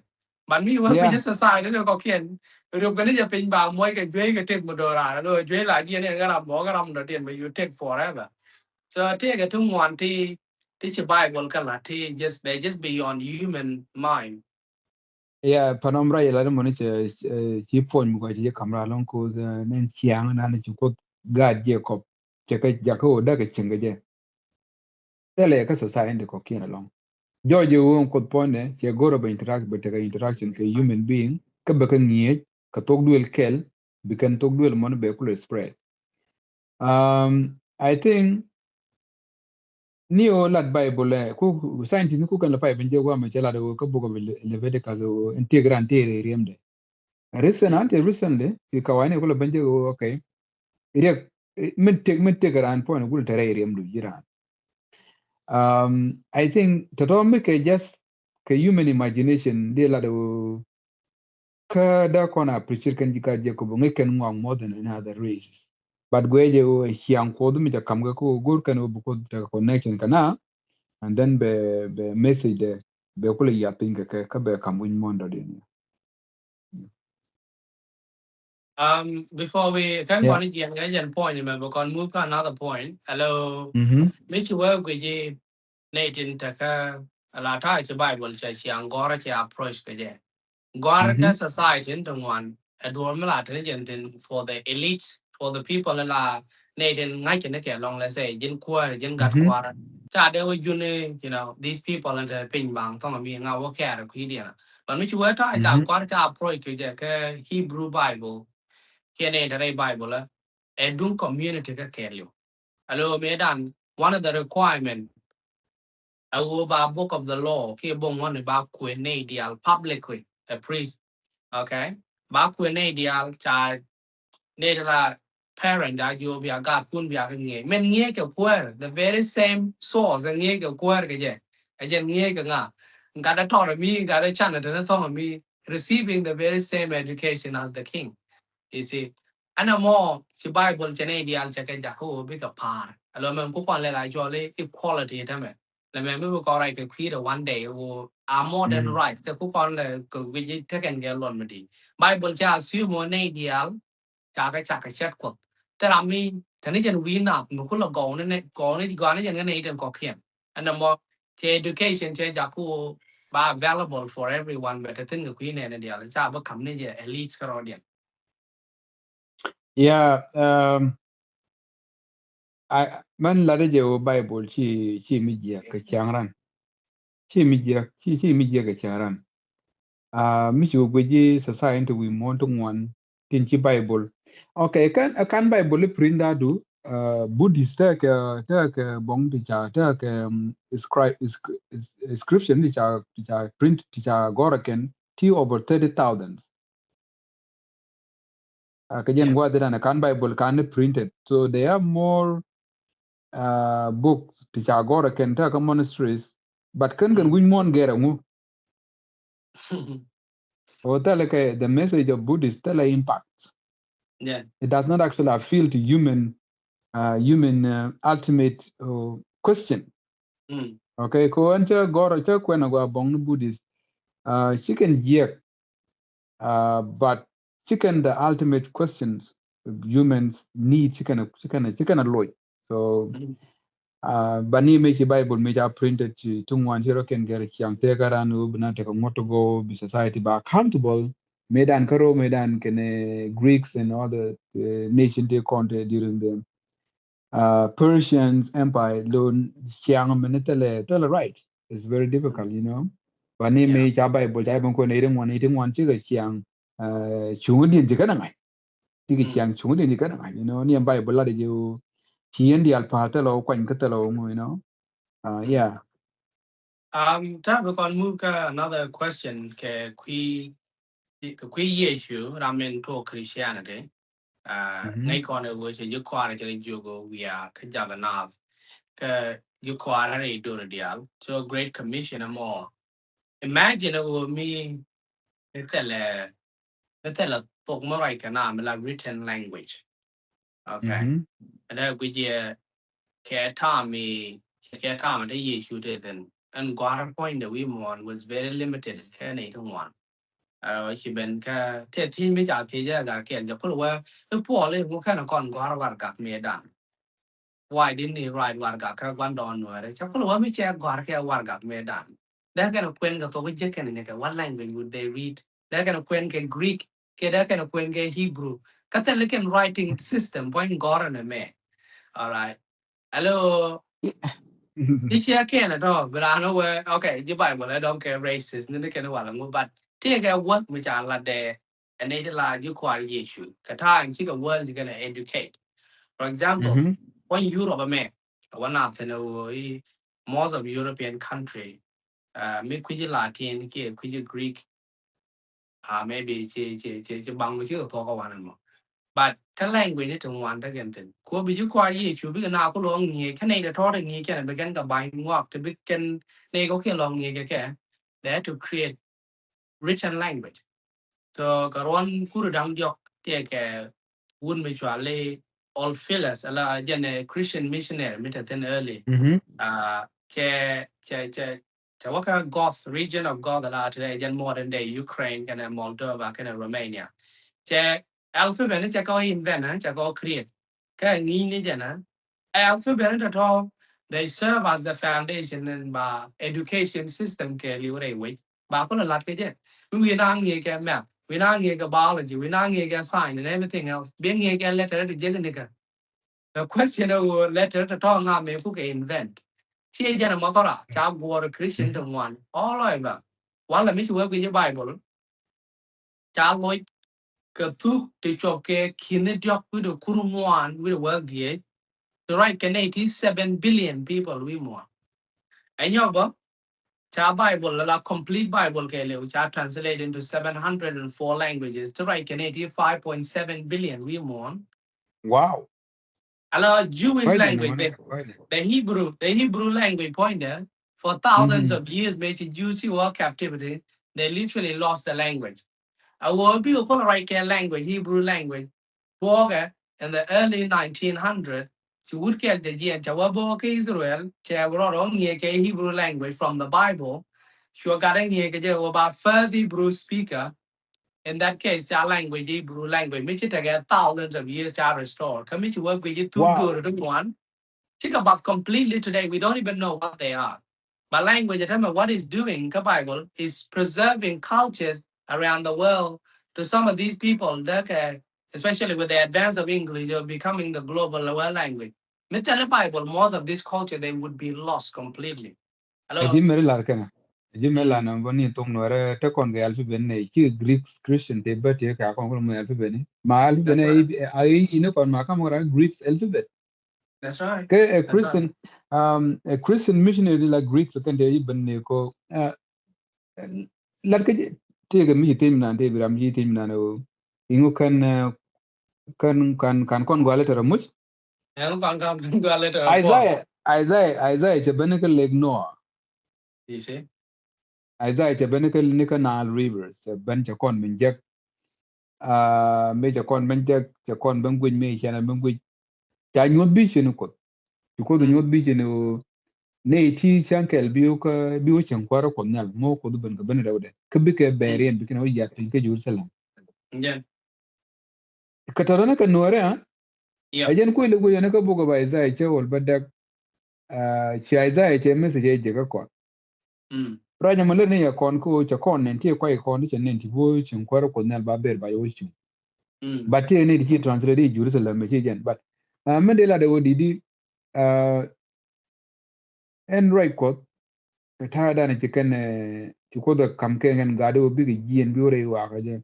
bạn miว่าเป็นจะใส่แล้วก็เขียนรูปกันนี่จะเป็นบางมวยกับduy cáiเทคโมเดลอะไรด้วยduyหลายที่เนี่ยก็รับหมอก็รับเดินไป you take forever so ที่cáiทุกวันที่จะ Bible กันละที่ just they just beyond human mind yeah Panom ra yela mo ni chi pon mu ko chi kamera long ko nen chiang na ni ko ga je ko che ka ja ko da ke chinga je tele ka society ko kin long jo je won ko pone che goro ba interact ba te interaction ke human being ka ba ka ngie ka tok duel kel bi kan tok duel mon be ko spread I think Neo lat Bible ku scientist ku kan la pai benje wa ma chela do ko bugo le vede ka zo integrante riemde recently ki kawane ko la benje okay ire min te garan point gul tere riemdu jiran I think to make just ka human imagination de la do ka da kona preacher kan jika je ko bunge ken ngong more than another races but gweje o hiang ko dum ja kam ga ko gur kan bu ko connection kana and then be message de be kule ya pinga ka be kamun mondo din before we can want to get an point remember can move to another point hello which work with you Nathan taka la ta che Bible che chiang gora che approach ke je gora ka society in one a do me la tin for the elites for the people la Nathan ngai che ne ke long let's say jin kwa jin gat kwa cha de you know these people and the ping bang tong mi nga wo ka ku dia but which work ta cha gora cha approach ke je ke Hebrew Bible kene the Bible a dun community ka keryo hello medan one of the requirement about book of the law ke bong one about ideal publicly a priest okay ba ideal cha ne la parent da you be got kun be nge men nge ke kwer the very same source nge ke kwer ke je a je nge ke nga nga da to mi nga da chan da to mi receiving the very same education as the king you see ana mo si Bible chene ideal cha ke ja ko be ka par alo men ko kon le la jo le equality ta me là mẹ mới có lại cái khi one day or are more than right thì cũng còn là cái gì thế cái nghe luôn mà đi Bible cha siêu một này ideal cha cái chết cuộc thế là mình thế này dân win up một cái là có này dân cái này dân có khiển anh em mà education cha cha cũng ba available for everyone but the thing cái quý này ideal cha bắt cầm này elite cái rồi điện yeah man la de Bible chi mi je ka changran chi mi je ka changran mi chu gweji society we want one tin chi Bible okay kan Bible prinda du Buddhist ta ka bong ti cha ta ka inscription ti cha print ti cha goraken ti over 30,000 kajen gwa dana kan Bible kan printed so they are more books ti cha goraken ta ka monasteries but kan win mon gera ngu or the message of Buddhist impact. Yeah. It does not actually appeal to human ultimate question. Okay, ko ancha goro cha kwena go bong Buddhist chicken yek but chicken the ultimate questions humans need chicken alloy. So bani me Bible me printed to tungwan zero can get chiang te garanu bna te go be society ba accountable medan karo medan kene Greeks and other nation they conquered during the Persians empire loan chiang menetele tell right. It's very difficult, you know. Bani me Bible jai bang ko ne one chiga chiang chungudin jikana ngai. Tiki chiang chungudin jikana ngai, you know, ni Bible la de you chien di alpa telo kwan katelo, you know. Yeah. Time con move another question ke issue ramen to Christianity. Ngay con wo che ju kwara che jogo we are ka jaga nav ka ju kwara re do dial. So great commission and more. Imagine me tell talk more like an written language. Okay. And then we time the issue then and got a point that we won was very limited can it one. She been te thin me ja te ja ga ken ja put well the poor what kind of con got me done. Why didn't he write warga ka one don no cha put me check warga me done. That kind of queen got to which can in what language would they read? That kind of queen can Greek, that kind of queen can Hebrew. Catholic writing system point God and a man. All right. Hello. This year can at all, but I know where okay, you buy I don't care racist, then they can but take a work which are like there and they like you quite issue. Qatar and chicken world you're gonna educate. For example, when Europe man, one after most of European country, me kuji Latin, kuji Greek, maybe bang which you talk one more. But the language it one again thing. Ko bi ju kwa yi chu bi na ko long ni ka nei da to da ni ka be gan ka bai ngok to be can nei ko ke long ni ke. They had to create written language. So ka ron ku dang yok te ke wun mi chwa le all fellas ala jan Christian missionary mit ten early. Che waka Goth region of Goth ala today jan modern day Ukraine and Moldova and Romania. Che alphabet ni cha ko invent cha ko create ka ni ni jana alphabet at all they serve as the foundation and education system ke liure we ba ko lat ke je we na ngi ke map we na ngi ke biology we na ngi ke science and everything else being ngi ke letter de je ni ka the question of letter to talk nga me ku ke invent chi jana ma ko ra cha go Christian to one all over wala mi chu ke Bible cha go Kathuk to choke kinetiok with the Kurumuan with the world gate. The right can 87 billion people we more. And your book, Cha Bible, la complete Bible, which are translated into 704 languages. The right can 85.7 billion we more. Wow. Alors, Jewish language, the Hebrew language pointer, for thousands of years, made Jews who were captivity, they literally lost the language. I will be a right language, Hebrew language. Boga in the early 1900s, she would get the Jan Chawaboka Israel, Chavron Hebrew language from the Bible. She got about first Hebrew speaker. In that case, our language, Hebrew language, which it again thousands of years to restore. Come to work with you two do one. Think about completely today, we don't even know what they are. But language, what it's doing, the Bible, is preserving cultures around the world to some of these people, that, especially with the advance of English, are becoming the global world language. Me tell the Bible, most of this culture, they would be lost completely. Hello? Jim Mary Larkana. Jim Melana, Bonnie Tung Nora, take on the alphabet, Greeks, Christian, they but take a conquer alphabet. My alphabet, I know on Makamora, Greeks alphabet. That's right. Okay, a Christian missionary like Greeks, can they even go, like take a meeting and David, I'm eating nano. You can go a letter of much. Isaiah, it's a Benecal Lake Noah. You see? Isaiah che ben ke nika Nile rivers ben che kon min jek me che kon ben jek che kon ben gwin me chana ben gwin cha nyot bi chenu ko ko do nyot bi chenu ne ti chankel bi chen kwaro ko nyal mo ko do ben ga ben rawde ke bi ke berien bi ke no ya tin ke Jerusalem Yeah. ka tarana ka Nuer ha Yep. ajen ko le go yana ka bugo ba Isaiah che wol badak chi Isaiah che message je ka ko Mm. raja male ne ya kon ko cha kon ne ti ko kon che ne ti bo chen kwaro ko nyal ba ber ba yo chu Mm. but te ne di translate Jerusalem me jen but mandela de odidi en right ko ta da ne chicken ti ko da kam ke ngen ga do bi jien bi ore wa ka je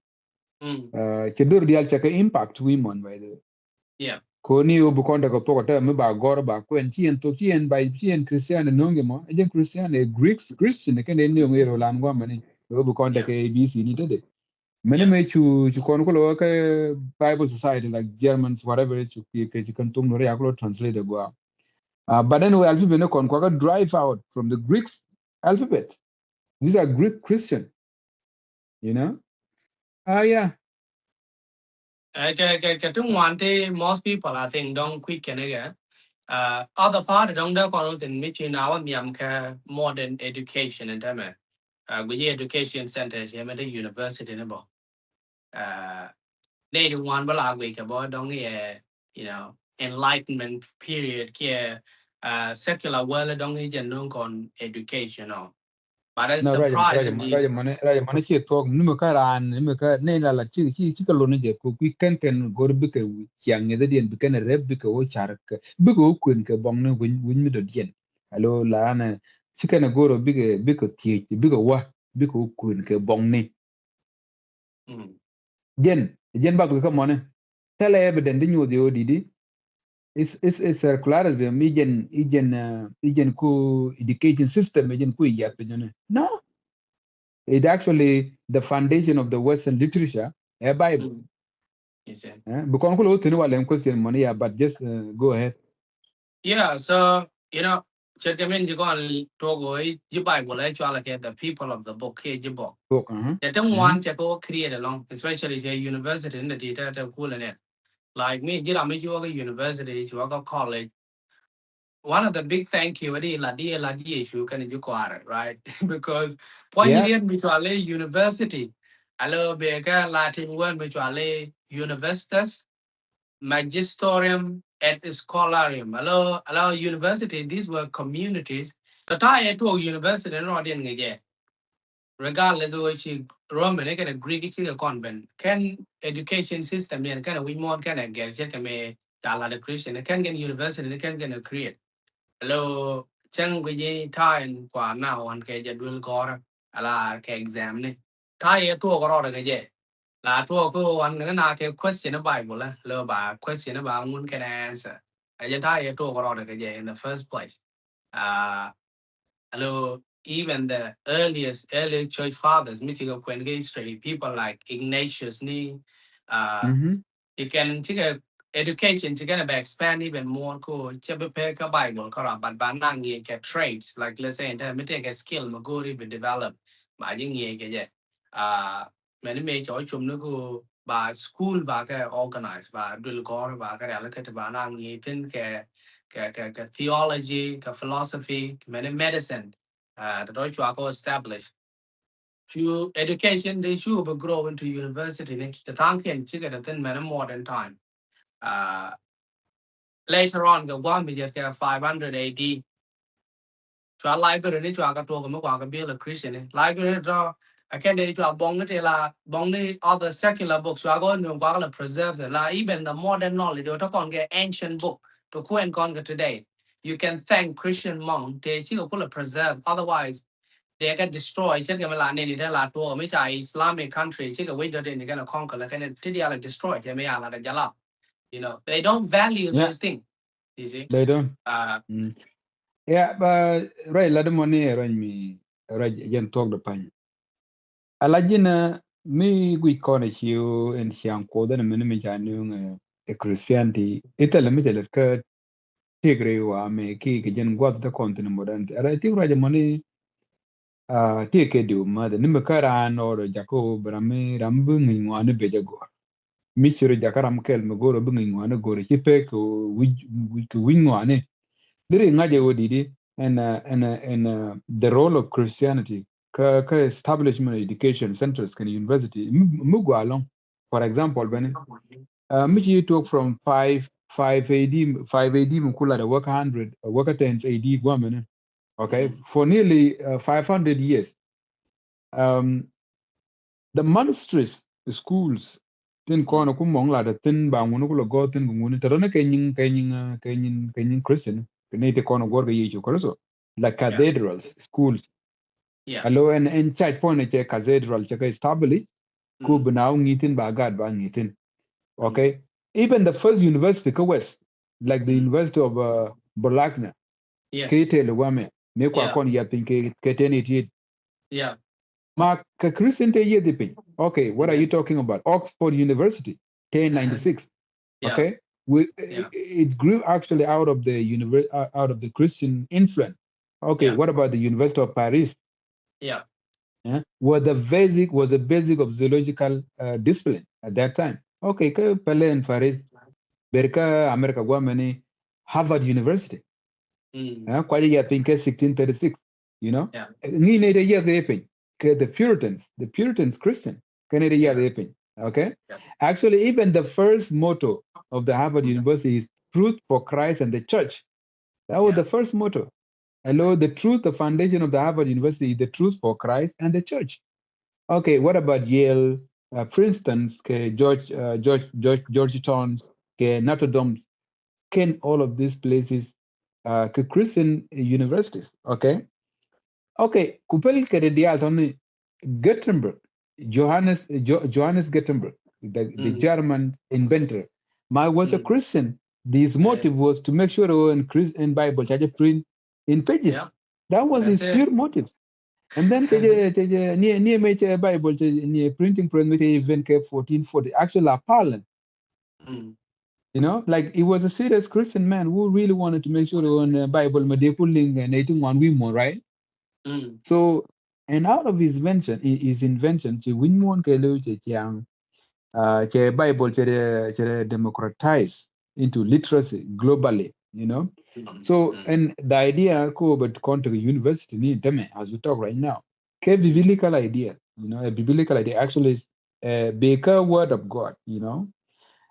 Mm. che dur dial cha ka impact women by the Yeah. ko ni o bu kon da ko to ta me ba gor ba ko en chien to chien by chien christian no nge mo je christian e greeks christian ke ne ni o ngero lan go mani o bu kon da Yeah. ke abc ni de many Yeah. me chu kon ko lo ke bible society like germans whatever chu ke kan tung no ya ko translate go but then we alphabet no kon ko drive out from the greeks alphabet. These are Greek Christian, you know. Yeah. Most people I think don't quick can again. Other part don't know in which in our modern education and them. With education centers, university nebo. They the one bala week about don't enlightenment period here. Secular world don't even know on educational. But it's No, surprising the Raja Mana chi talk nume ka ran nume ka ne la chi ka lo ne je ko ki ken gor bi ke chiang ne dien bi ken rep bi ke o char ke bi ko kun ke bong ne win mi do dien alo la na chi ken goro bi ke tie bi ke wa bi ko kun ke bong ne mm, jen ba ko ka mo ne tele evident ni nyu de odidi is circularism ijen ku education system ijen ku ya pe no. It actually the foundation of the Western literature, a Bible. mm, you see. Because we don't know question money, yeah, but just go ahead. Yeah, so Chetkamin Jigon Togo, you Bible, actually get the people of the book, book. Book, They don't mm-hmm. want to go create along, especially say university in the data cool in it. Like me, you a university, you work a college. One of the big thank you, la di issue can you right? Because point Yeah. here mutually university. Hello, Bega Latin word mutually universitas magisterium et scholarium. Allow university, these were communities. The tie to a university and not in again. Regardless of which Roman and a Greek convent. Can education system and kind of we more can get check me the Christian. Can get university, can get a create. Hello, Chang Guji time qua now on Kaja will go ala exam. Tie to a gorilla. La tua ko wan ngana na ke question a Bible lo ba question about mun can answer. I just tie to ko in the first place. Uh hello even the early church fathers Michigan Queen history people like Ignatius ni Mm-hmm. you can take a education to get expand even more ko chebe pe ka Bible ko but nang ye ke traits like let's say me take a skill ma go be develop ba yung ye ke je many me cho chum no ko ba school ba ka organize ba dul ko ba ka la ka ba nang ye tin ke theology ke philosophy many medicine the Deutsche ko establish to education they should grow into university the thank chicken then many modern time uh, later on the one we get 500 AD cho library ni cho ka to ko ko ka be a Christian library draw I can they cho bong ni la bong ni all the secular books so I go no ko preserve the la even the modern knowledge to kon get ancient book to ko kon today you can thank Christian monk they chi ko preserve otherwise they get destroyed. Check them out. They la to me chai Islamic country. Check the way that they gonna conquer. Like and they destroy. They may la jala. They don't value Yeah. those things. You see. They don't. Uh, Yeah, but right, let them money arrange me. Right, again, talk the pine. Alajina me we call you and Siang Kodan and Minimum Janung a Christianity. It's a limited cut. Tigre wa me ki jen got the continent modern. I think right money ti ke du ma de nim karan or jako brame rambu ngwane bejago michiro jakaram kel me goro bungi ngwane goro chipe ko ngwane diri ngaje wodidi and the role of Christianity ka establishment education centers kan university mugo along for example bene Michi you talk from 5 AD 5 AD mukula the work 100 work 10 AD woman okay for nearly 500 years um the monasteries the schools tin kono ku mong la da tin ba ngunu ku go tin ngunu to ne kenyin Christian ne te kono go ga yicho ko the Yeah. cathedrals schools Yeah. alo en church point che cathedral che ka established ku Mm. bnaw ngitin ba gad ba ngitin Mm. okay even the first university ka west like the Mm. university of Bologna Yes. ke te le wame me kwa Yeah. kon ya pin ke teniti Yeah. ma ka Christian te ye dipin okay what are Yeah. you talking about Oxford University 1096 Yeah. okay we, Yeah. it grew actually out of the out of the Christian influence okay Yeah. what about the University of Paris Yeah. was the basic of zoological discipline at that time okay ka pale in Paris berka America gwamani Harvard University Mm. kwa ya think 1636 you know Yeah. ni ne da ya the Puritans Christian kan ne ya Yeah. the okay Yeah. actually even the first motto of the Harvard University is truth for Christ and the church. That was the Yeah. first motto. Hello, the truth, the foundation of the Harvard University is the truth for Christ and the church. Okay, what about Yale, Princeton's, Georgetown, Notre Dame, can all of these places, Christian universities, okay? Okay, kupeli keredia toni Gutenberg, Johannes Gutenberg, the Mm. German inventor, was a Mm. Christian. His Yeah. motive was to make sure in Bible charge print in pages. Yeah. That was That's his it. pure motive. And then near major Bible near printing press event 1440 actually appalling. Mm. You know, like he was a serious Christian man who really wanted to make sure on Bible Madekuling and 81 women, right? Mm. So, and out of his invention, to win one yang Bible democratize into literacy globally, you know. Mm. So, Mm. and the idea ko but to the university ni teme as we talk right now, ke Mm. biblical idea, you know, a biblical idea actually is a baker word of God, you know.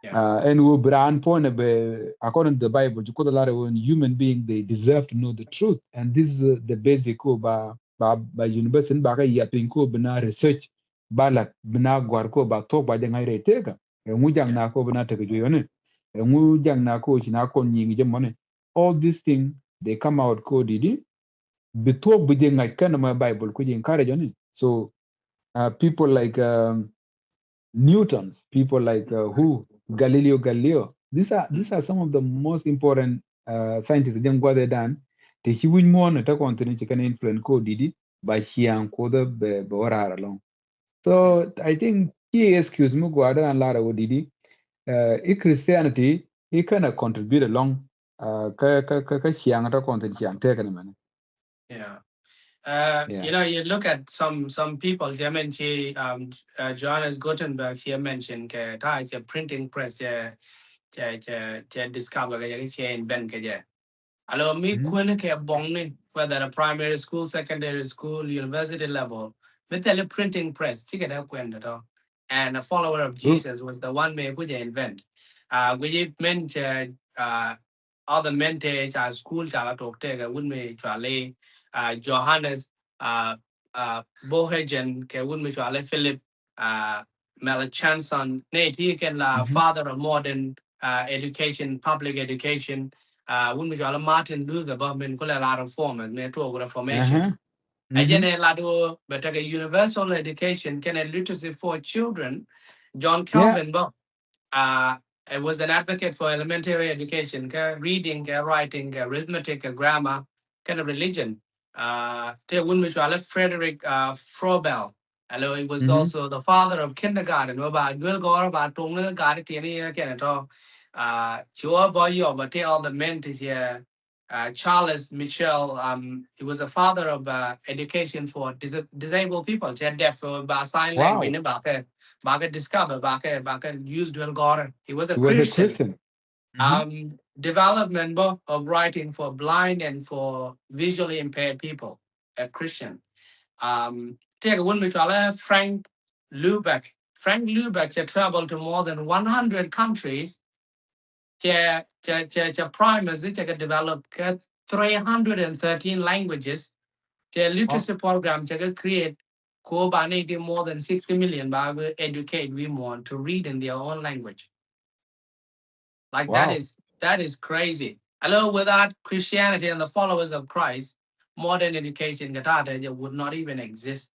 Yeah. And we brand point according to the Bible, you could a lot of when human being they deserve to know the truth, and this is the basic ko ba university ba ka yapin ko bina research balak bina gwar ko ba to ba jangai re teka e ngujang Yeah. na ko bina te jo ne e ngujang na ko china ko nyingi je mone all these things they come out ko didi bito buje ngai kana ma Bible ko je encourage on so people like Newtons, people like who Galileo Galileo. These Mm. are some of the most important scientists. Them go there done. The he win more na ta continent can influence ko didi by he and ko the be ora along. Yeah. So I think he excuse me go ada and lara didi. Christianity he kind of contribute along ka he and ta continent he and take man. Yeah. Yeah. You look at some people. I mean, Johannes Gutenberg. She mentioned that printing press. Discover che invent Alo mi Mm-hmm. kwene ke bong ni whether a primary school, secondary school, university level. Me tell printing press, chike da kwenda to. And a follower of True. Jesus was the one me kuja invent. We meant other mentage school chala talk tega wun me chale Johannes Bohagen ke wun me chale Philip Melanchthon. Ne he can Mm-hmm. father of modern education, public education. When we call Martin Luther, but men call a lot of form me to reformation. Uh-huh. Mm-hmm. Again, a lot of but a universal education can a literacy for children. John Yeah. Calvin, but uh, I was an advocate for elementary education, reading, writing, arithmetic, grammar, kind of religion. Te wun mi chwale Frederick Froebel. Hello, he was Mm-hmm. also the father of kindergarten. About Will Gore about Tonga Gari Tiani Kenato. Chua boy, but all the men is here. Charles Michel, he was a father of education for disabled people. Deaf by sign language. Wow. Discover, use dual gore. He was a He was a Christian. Christian. Mm-hmm. Development of writing for blind and for visually impaired people. A Christian. Take one which Frank Lubeck. Frank Lubeck traveled to more than 100 countries. Primers developed 313 languages. The literacy program create more than 60 million by educate women to read in their own language. Like wow. that is crazy. Along with that, Christianity and the followers of Christ, modern education would not even exist.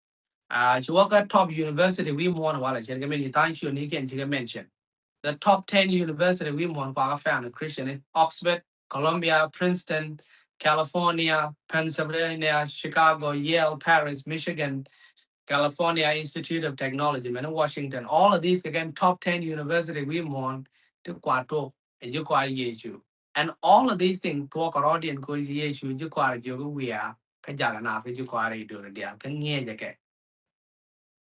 She work at top university we want to mention. The top 10 university we want to found Christian Oxford, Columbia, Princeton, California, Pennsylvania, Chicago, Yale, Paris, Michigan, California Institute of Technology, Washington. All of these again top 10 university we want to Kwato and you issue. And all of these things talk around and go issue you we are Kajana you do the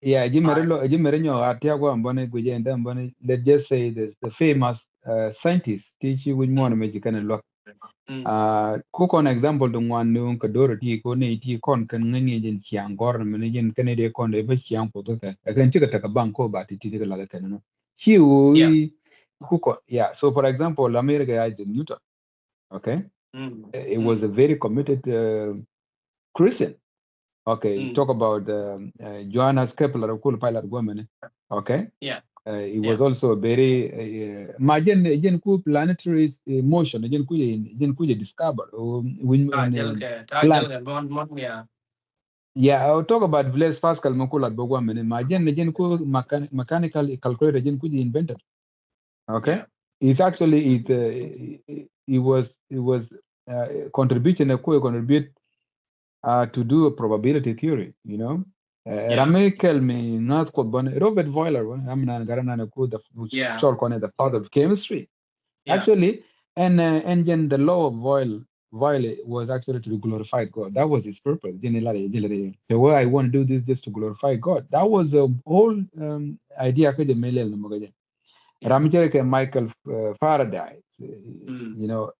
Yeah, Jimerino Atiago and Bonnet Gujen and Bonnet, let's just say this the famous scientist teach you with more Mexican and look. Cook on example the one known Kadoro T. Kone T. Con can Ninian Chiang Gorman Canadian Con the Chiang Potoka. I can check a banco, but it is like a He cook. Yeah, so for example, America is Newton. Okay, it was a very committed Christian. Okay, talk about Johannes Kepler, a cool pilot woman. Okay, he was also a very imagine ku planetary motion again discover when yeah, I'll talk about Blaise Pascal Makula Bogwaman. Imagine again ku mechanical calculator again ku invented. Okay, it's actually it was contribution a contribute to do a probability theory, you know. Ramikel me not called Robert Boiler, I'm not garana code the father of chemistry. Actually, and then the law of Boyle was actually to glorify God. That was his purpose. The way I want to do this just to glorify God. That was the whole idea. Ramchereke Michael Faraday, you know,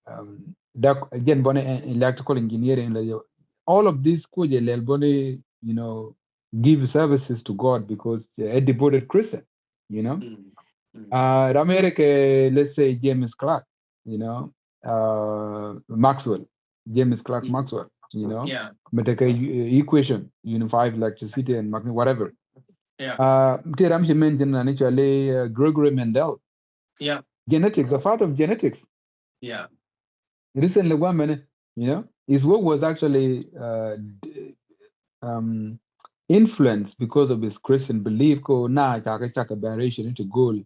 that again, electrical engineering, all of these could you know, give services to God because a devoted Christian, you know. America, let's say James Clark, you know, Maxwell, James Clark Maxwell, you know, but equation, unify electricity and whatever. Tiram she mentioned actually Gregory Mendel. Genetics, the father of genetics. Recently, one minute, you know, his work was actually influenced because of his Christian belief. Ko na chaka variation into gold.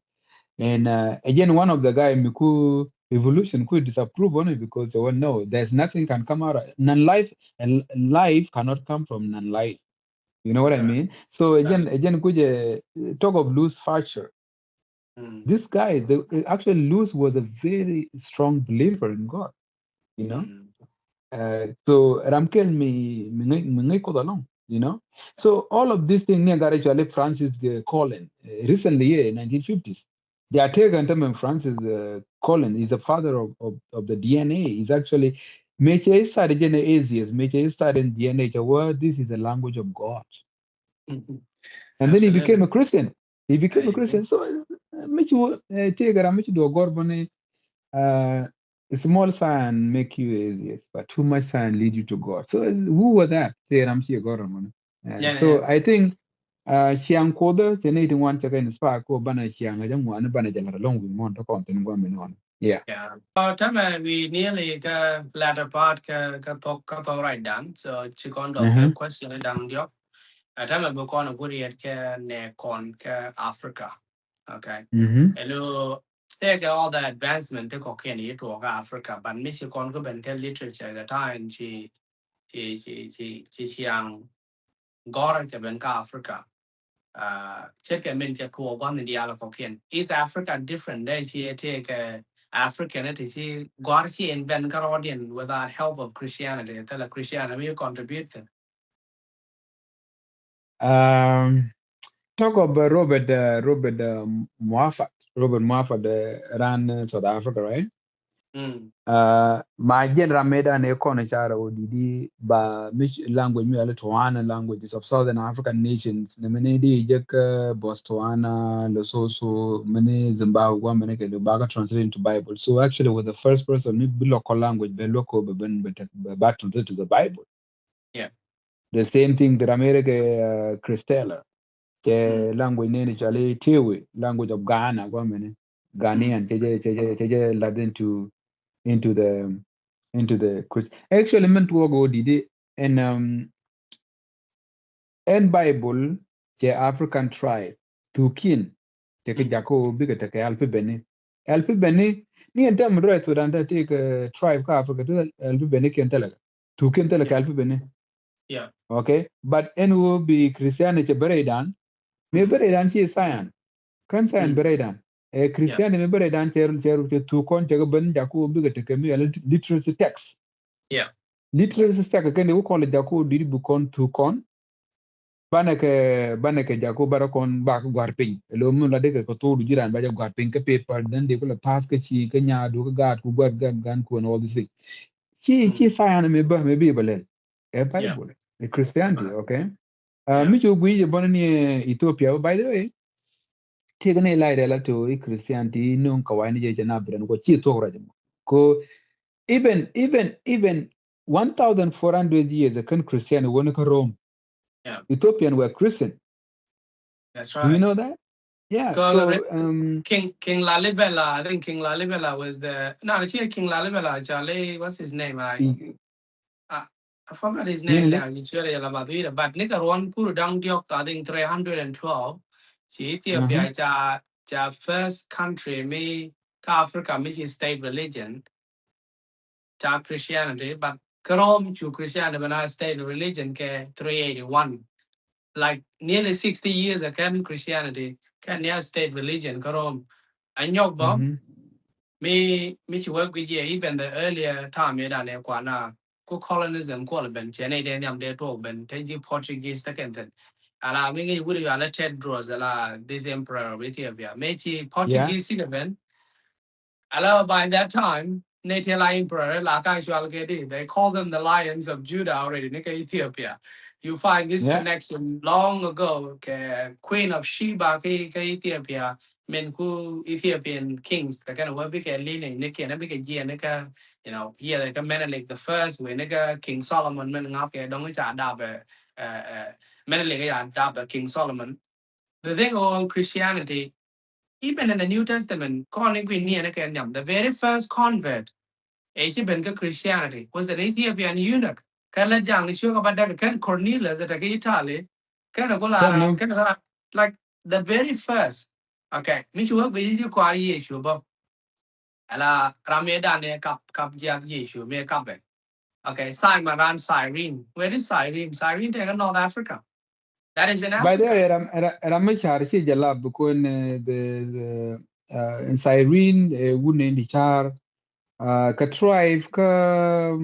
And again, one of the guy Miku evolution could disapprove on it because they went, no, there's nothing can come out of non-life, and life cannot come from non-life. You know what I mean? So again, could talk of Louis Fasher. This guy, actually, Luz was a very strong believer in God, you know. So Ramkel me along, you know. So all of these things near actually Francis Collin recently in 1950s. The Artega and Francis Collin is the father of the DNA. He's actually Meche started in Asians, Meche started in DNA. Well, this is the language of God. And then he became a Christian. He became a Christian. So Michu Tegara Michu do Gorbone a small sign make you atheist, but too much sign lead you to God. So who was that? Say Ramshi Gorman. So I think Chiang Koda, Tenating one check in spark or Bana Chiang, I don't want to banana along with Monta content women on. Yeah. Time we nearly latter part talk right done. So Chikondo question down the time we con a good yet ne con Africa. Okay. Hello. Take all the advancement take okay to Africa, but Michigan go and tell literature at the time she young Gora Jabanka Africa. Check a minute to one in the Alakokian. East Africa different. Then she take African it is Guarchi and Ben Carodian without help of Christianity. Tell a Christianity you contribute to. Talk about Robert Moffat. Robert Moffat ran South Africa, right? My general made an econ chara odidi ba mich language mi ale Toana languages of Southern African nations. The many jek Botswana, Lesotho, many Zimbabwe, many ke baga translated into Bible. So actually, with the first person, me local language, be local, but translate to the Bible. Yeah. The same thing that America Christella. The language name is Tiwi, language of Ghana, Ghanaian, cheje led into the actually meant to go did it and Bible the African tribe to kin take jako bigger take alpha bene ni and them right to dan take tribe ka Africa to alpha bene can tell to kin tell alpha bene. Yeah. Okay, but and will be Christianity beredan me beredan she sign kan sign beredan Christianity me beredan cheru to kon take ben jako bigger take me literacy text. Yeah. Literacy text kan we call it jako did bukon to kon banake jako barakon ba ko garpin lo mun la de ko to du jiran ba ja garpin ka paper then de ko la pass ka chi ka nya du ka gat ku gat gan ko and all this thing chi sayana me be bale e bible the Christianity, okay. Mi chu gui je bonani Ethiopia, by the way ti gane lai de la to Christianity no ka wani je na bren ko chi to ra ko even 1400 years the Christianity won ka Rome. Yeah. Ethiopian were Christian. That's right. Do you know that? Yeah. So King Lalibela, I think King Lalibela was the King Lalibela, Charlie, what's his name? I forgot his name now. It's really about it. But Nika Ron Kuru Dang Diok, I think 312. Ethiopia, first country, me Africa, which is state religion, Christianity, but Karom to Christianity when I state religion, 381. Like nearly 60 years ago, Christianity, can near state religion, Karom. And Yokbo, me work with you even the earlier time, Kwana, colonialism, Qualiban, Jenny Daniel de Toben, Tenji Portuguese, second. And I mean, it would have Ted draws this emperor of Ethiopia. Mechi Portuguese citizen. Hello, by that time, Natal Emperor, they call them the Lions of Judah already, Nika Ethiopia. You find this connection long ago, Queen of Sheba, Ethiopia, Menku Ethiopian kings, the kind of what big leaning, Nika, and a big year, Nika, like a Menelik the first, when Nika, King Solomon, Menaka, Donga Daba, Menelik Daba, King Solomon. The thing on Christianity, even in the New Testament, the very first convert, Christianity, was an Ethiopian eunuch. Cornelius at Italy, like the very first. Okay, me to work with you, Quari issue, but ala Ramedane Kap issue, me a okay, Simon ran Cyrene. Where is Cyrene? Cyrene take North Africa. That is in Africa. By the way, Ramachar, she jalab because the in Cyrene, wouldn't in the char, ka tribe, ka,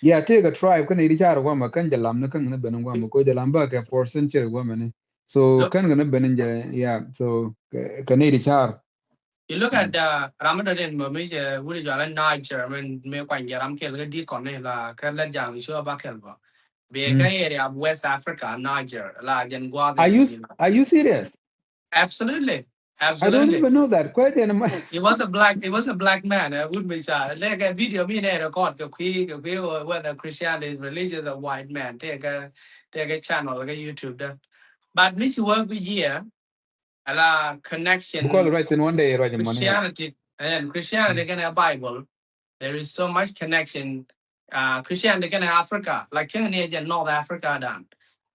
yeah, take a tribe, can eat char wama, can jalam, can benangwama, ko jalamba, ka for century woman. So, can gonna benanja, yeah, so, can eat char. You look at Ramadan, Mamija, Woody Jalan Niger, when me quite Yaram Kel, Deconella, Kerla Jam, Shua Bakelba. Be a area of West Africa, Niger, large and Guadeloupe. Are you serious? Absolutely. I don't even know that. Quite an It was a black man, would be child. Like a video me there record whether Christianity is religious or white man. Take a channel, like a YouTube. But me to work with here, a la connection. Because right in one day, Christianity and Christianity can have Bible. There is so much connection. Christianity can have Africa, like Kenya, North Africa done.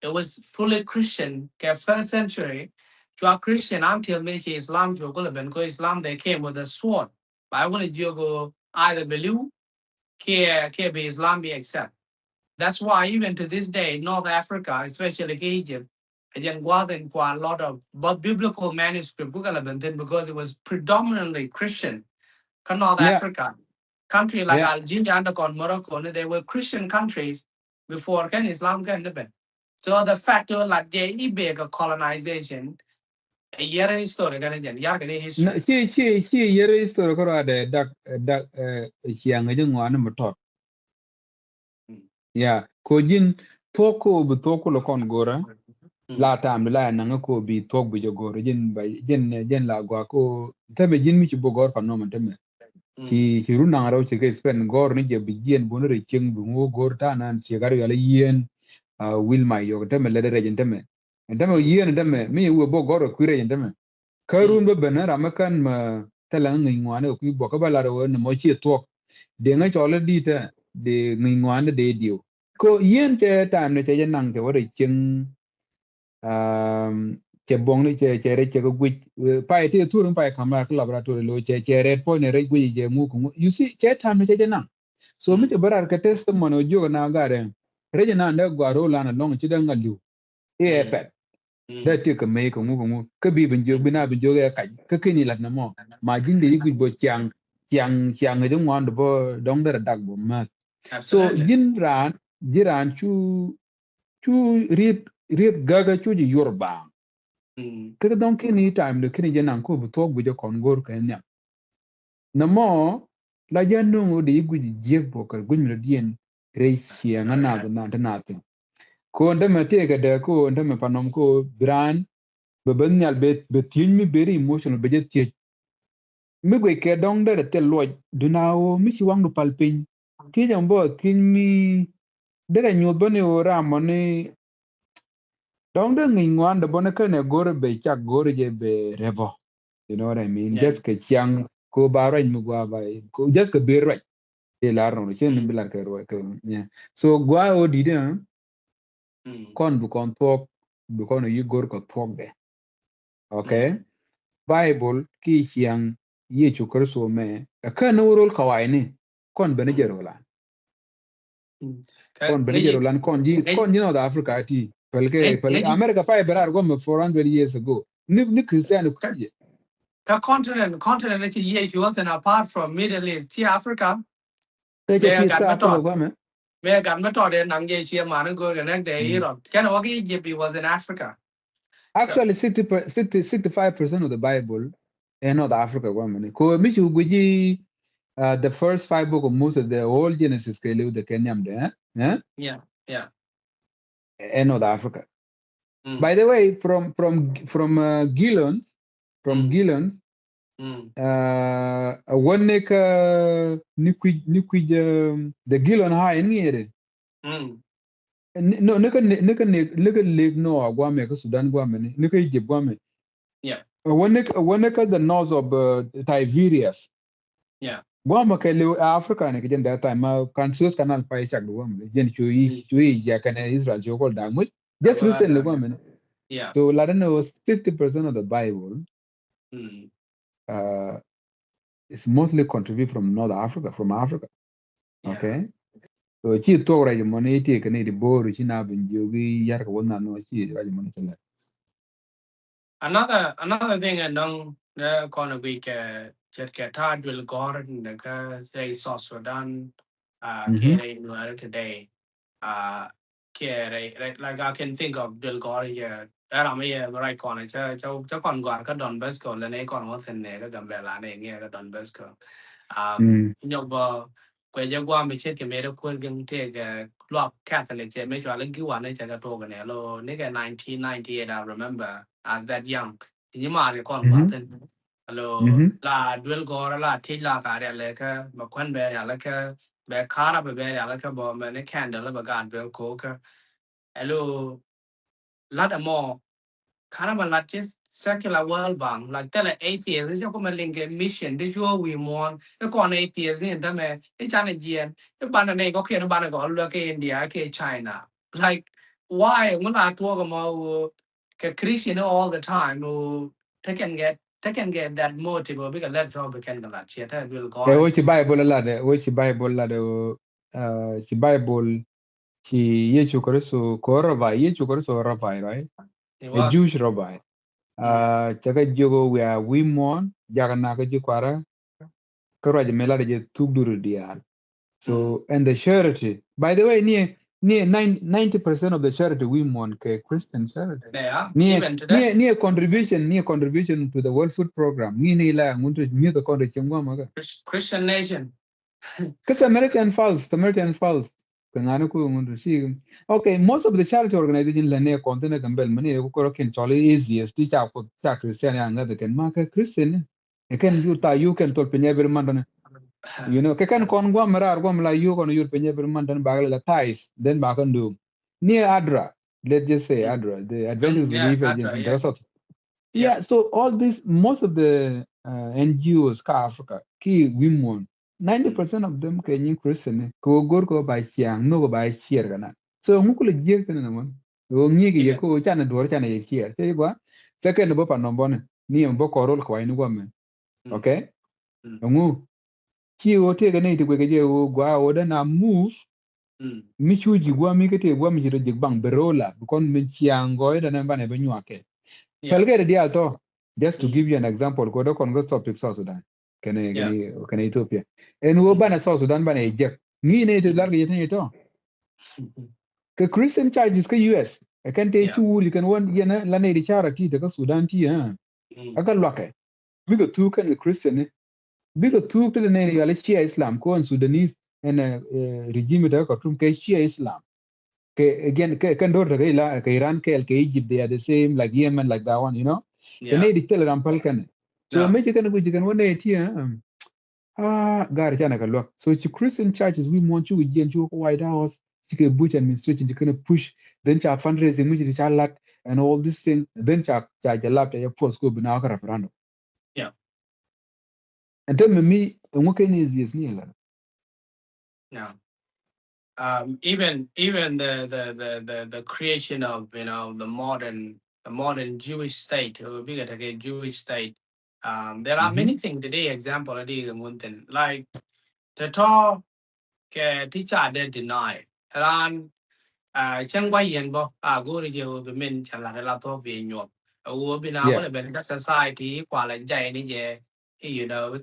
It was fully Christian, first century. To a Christian until maybe Islam to go Islam they came with a sword. But I want to go either believe be Islam be accept. That's why even to this day, North Africa, especially Egypt, again wasn't quite a lot of but biblical manuscript because it was predominantly Christian. North Yeah, Africa, country like yeah. Algeria and Morocco, they were Christian countries before Islam can happen. So the factor like the colonization, a year in history, No, history. she yere history ko ade dak chiang je ngwan motor. Yeah, ko jin toko bu toko lo kon gora la tam la na ko bi tok bu jogoro jin ba jen la gwa ko tame jin mi ci bogor pa no man tame ci ru na raw ci ke spen gor ni je bi jien bu no re cheng bu ngo gor ta nan ci gar yala yen wil mai yo tame le de jen tame yen tame mi wo bogor ku re jen tame karun ba bana ramakan ma talang ngi ngwane ku bo ka bala ro no mo ci tok de nga chola di ta de ngi ngwane de dio ko yen te tam ne te nang te wore ching che bong ni che re che ko gwi pa te turun pa kamera ka laboratory lo che red po ne re gwi je mu ku you see che tam ne te nang so mi te barar ka testimony jo na gare re na nda gwaro la na long ci da ngalu e da te ka me ko ngu ka bi bin jog bina bin jog ka ka kini lat na mo ma jin de yugo bo chiang de ngwan do bo dong da dag bo ma so Absolutely. jiran chu rip gaga chu ji yorba ka don kini time de kini jenan ko bu tok bu je kon gor ka nya na mo la janu ngo de yugo ji jeg bo ka gun mi dien re chiang na na ko ndama te ga da ko ndama panom ko bran be nyal be tin mi very emotional be jet tie mi gwe ke dong de te lo dunao mi chi wang du palpin ti jam bo tin mi de nyu bone ora mone dong de ngi ngwan de bone kane gore be chak gore je be revo you know what I mean Yeah. just ke chiang ko baro mi gwa ba ko just ke be right e la ro chen bi lar ke ro ke yeah so gwa o di de kon bu kon tok bu kon yi gor ko tok de okay Bible ki chiang ye chu kristo me ka no rol kawaini kon bene jerolan kon bene jerolan kon ji North Africa ti pelke America pa berar go me 400 years ago ni Christian ku je the continent actually you want apart from Middle East, Africa, te je may ti got ta my Africa thought. go me May I got my thought and I'm getting man go the next day Europe. Can walk Egypt was in Africa. So actually 65% of the Bible in North Africa go me ko mi chu guji the first 5 book of Moses the whole Genesis ke le the Kenyam de yeah. in North Africa. By the way, from Gilons, one nek the Gilon high in here. No, nek leg no Guame Sudan Guame, nek Egypt Guame. Yeah. One nek the north of Tiberias. Yeah. Guama ke Africa nek jen that time kan Suez Canal pai chak Guame. Jen chui ja kan Israel chokol damage. Just recently Guame. Yeah. So I don't know 50% of the Bible is mostly contributed from North Africa, from Africa. Okay. So chi to ra mo ne ti ke ne di boru chi na bin jogi yar ko na no chi ra mo ne tele. Another thing I know gonna be chet keta will go in the say South Sudan kere Nuer today kere like I can think of Bill Gore here era me right corner cha kon gor ka Don Bosco le ne kon wa ne ka gambela ne nge ka Don Bosco nyoba kwe jagwa mi chet ke mere ko gen te ga block Catholic che me chwa le giwa ne cha ka to ga ne lo ne ga 1998 I remember as that young ni ma re kon gwa ten lo la duel go la ti la ka re le ka ma kwan be ya le ka be kara be ya le ka bo me ne candle ba gan be ko ka hello la da mo kind of a lot just secular world bang like tell atheist is ko malinge mission de jo we mon e ko atheist ni ndame e chana jien e bana ne ko ke bana go lo ke India ke China like why when I talk about ke Christian all the time who they can get that motive or because let job can go that shit will go E wo chi Bible la de wo chi Bible la de chi Bible chi Yesu Kristo ko ra vai Yesu Kristo ra vai right. He a was. Jewish rabbi. Chaka jogo where we mon jagana ka jikwara karaj melade je tugduru dial. So and the charity. By the way, near 90% of the charity we mon ke Christian charity. Yeah, even today. Near contribution to the World Food Program. Ni la nguntu mi the country chengwa maga. Christian nation. Cause Samaritan Falls. Kangana ku nguntu si. Okay, most of the charity organization la ne content gambel mani ko ko ken chole easiest teacher ko ta Christian anga the ken maka Christian. You can tol penye every month. You know, kakan kon gwa marar gwa mla you kon yur penye every month bagal la ties then bakan do. Near Adra, let's just say Adra, the Adventist Yeah, Relief Agency in yes. Tarasot. Yeah, so all this, most of the NGOs, ka Africa, ki women, 90% of them can you Christian, ko gor ko by chiang, no go by cheer gana. So mukule jir tene naman. O nyigi ye ko chana dwar chana ye cheer. Che gwa, second bo pa nombone, ni mbo korol kwa inu gwa men. Okay? Ngu, chi o te gane ite kweke je o gwa o da na move, mi chuji gwa mi kete gwa mi jiro jigbang berola, bukon mi chiang goy da namba ne benyu ake. Pelgere di alto, just to give you an example, ko do kon go topic South Sudan. Kene Ethiopia. En wo bana South Sudan bana ejek. Ni ne to larga yeten yeto. Ke Christian charges ke US. E kan te chu wuri kan won yena la ne di charity te ka Sudan ti ha. Aka loke. Bigo tu kan Christian ne. Bigo tu te ne ya le Shia Islam ko on Sudanese en regime ta ko tum ke Shia Islam. Again, can do Iran, Egypt, they are the same, like Yemen, like that one, you know. Can they tell Rampal can? So make it which you can one day here. God, look. So it's Christian churches, we want you again to White House, to get Bush administration, you can push, then to fundraising, which is a lot, and all this thing, then charge a lot, your post go be now referendum. Yeah. And tell me, what can is near? Yeah. Even the creation of the modern Jewish state or bigger like Jewish state. There are many things today. Example, I did one thing like the talk teacher they deny ran chẳng qua hiện bo go đi nhiều về mình chẳng là la to về nhộp bên nào có là bên các society qua là dạy này về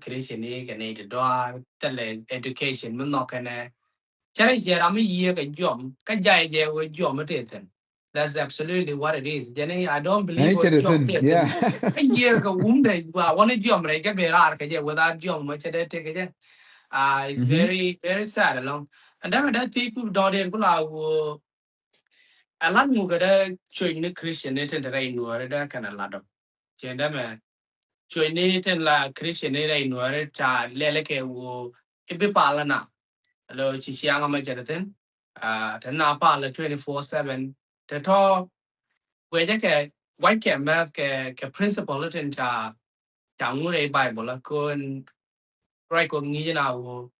creation này cái này đó tele education mình nó cái này chả giờ làm gì cái job cái dạy về cái job mà thế then that's absolutely what it is then I don't believe what job thế then cái gì cái này và one job này cái về ra cái gì without job mà cái cái it's very very sad along and then that people don't even go alam mu gada join ni Christian ne ten rai nuare da kana lado chenda me join ni ten la Christian ne rai nuare cha lele ke wo ibe pala na lo chi chianga ma jada ten ten na pala 24/7 te to we ja ke white ke math ke principle ten cha ngure Bible la kon rai ko ngi na wo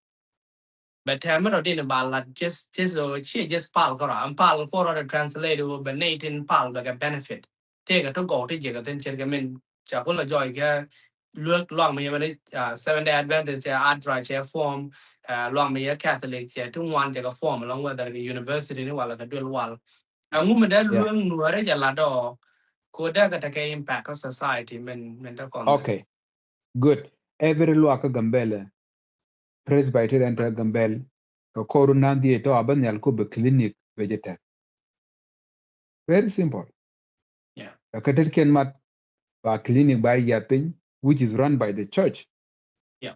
but time it didn't about just she just pal kora and pal for the translate will be natin pal like a benefit take a to go to jig then check them chakola joy ga look long me 7 day adventist adra chair form long me catholic chair to one take a form along with the university ni wala ka dual wal and woman that luang nuare ja lado ko da ka take impact on society men ta kon. Okay, good. Every luaka gambele. Presbyterian ta gambel ko koru nandi to abanyal ko be clinic vegetal. Very simple. Yeah. A katet mat ba clinic by yapin which is run by the church. Yeah.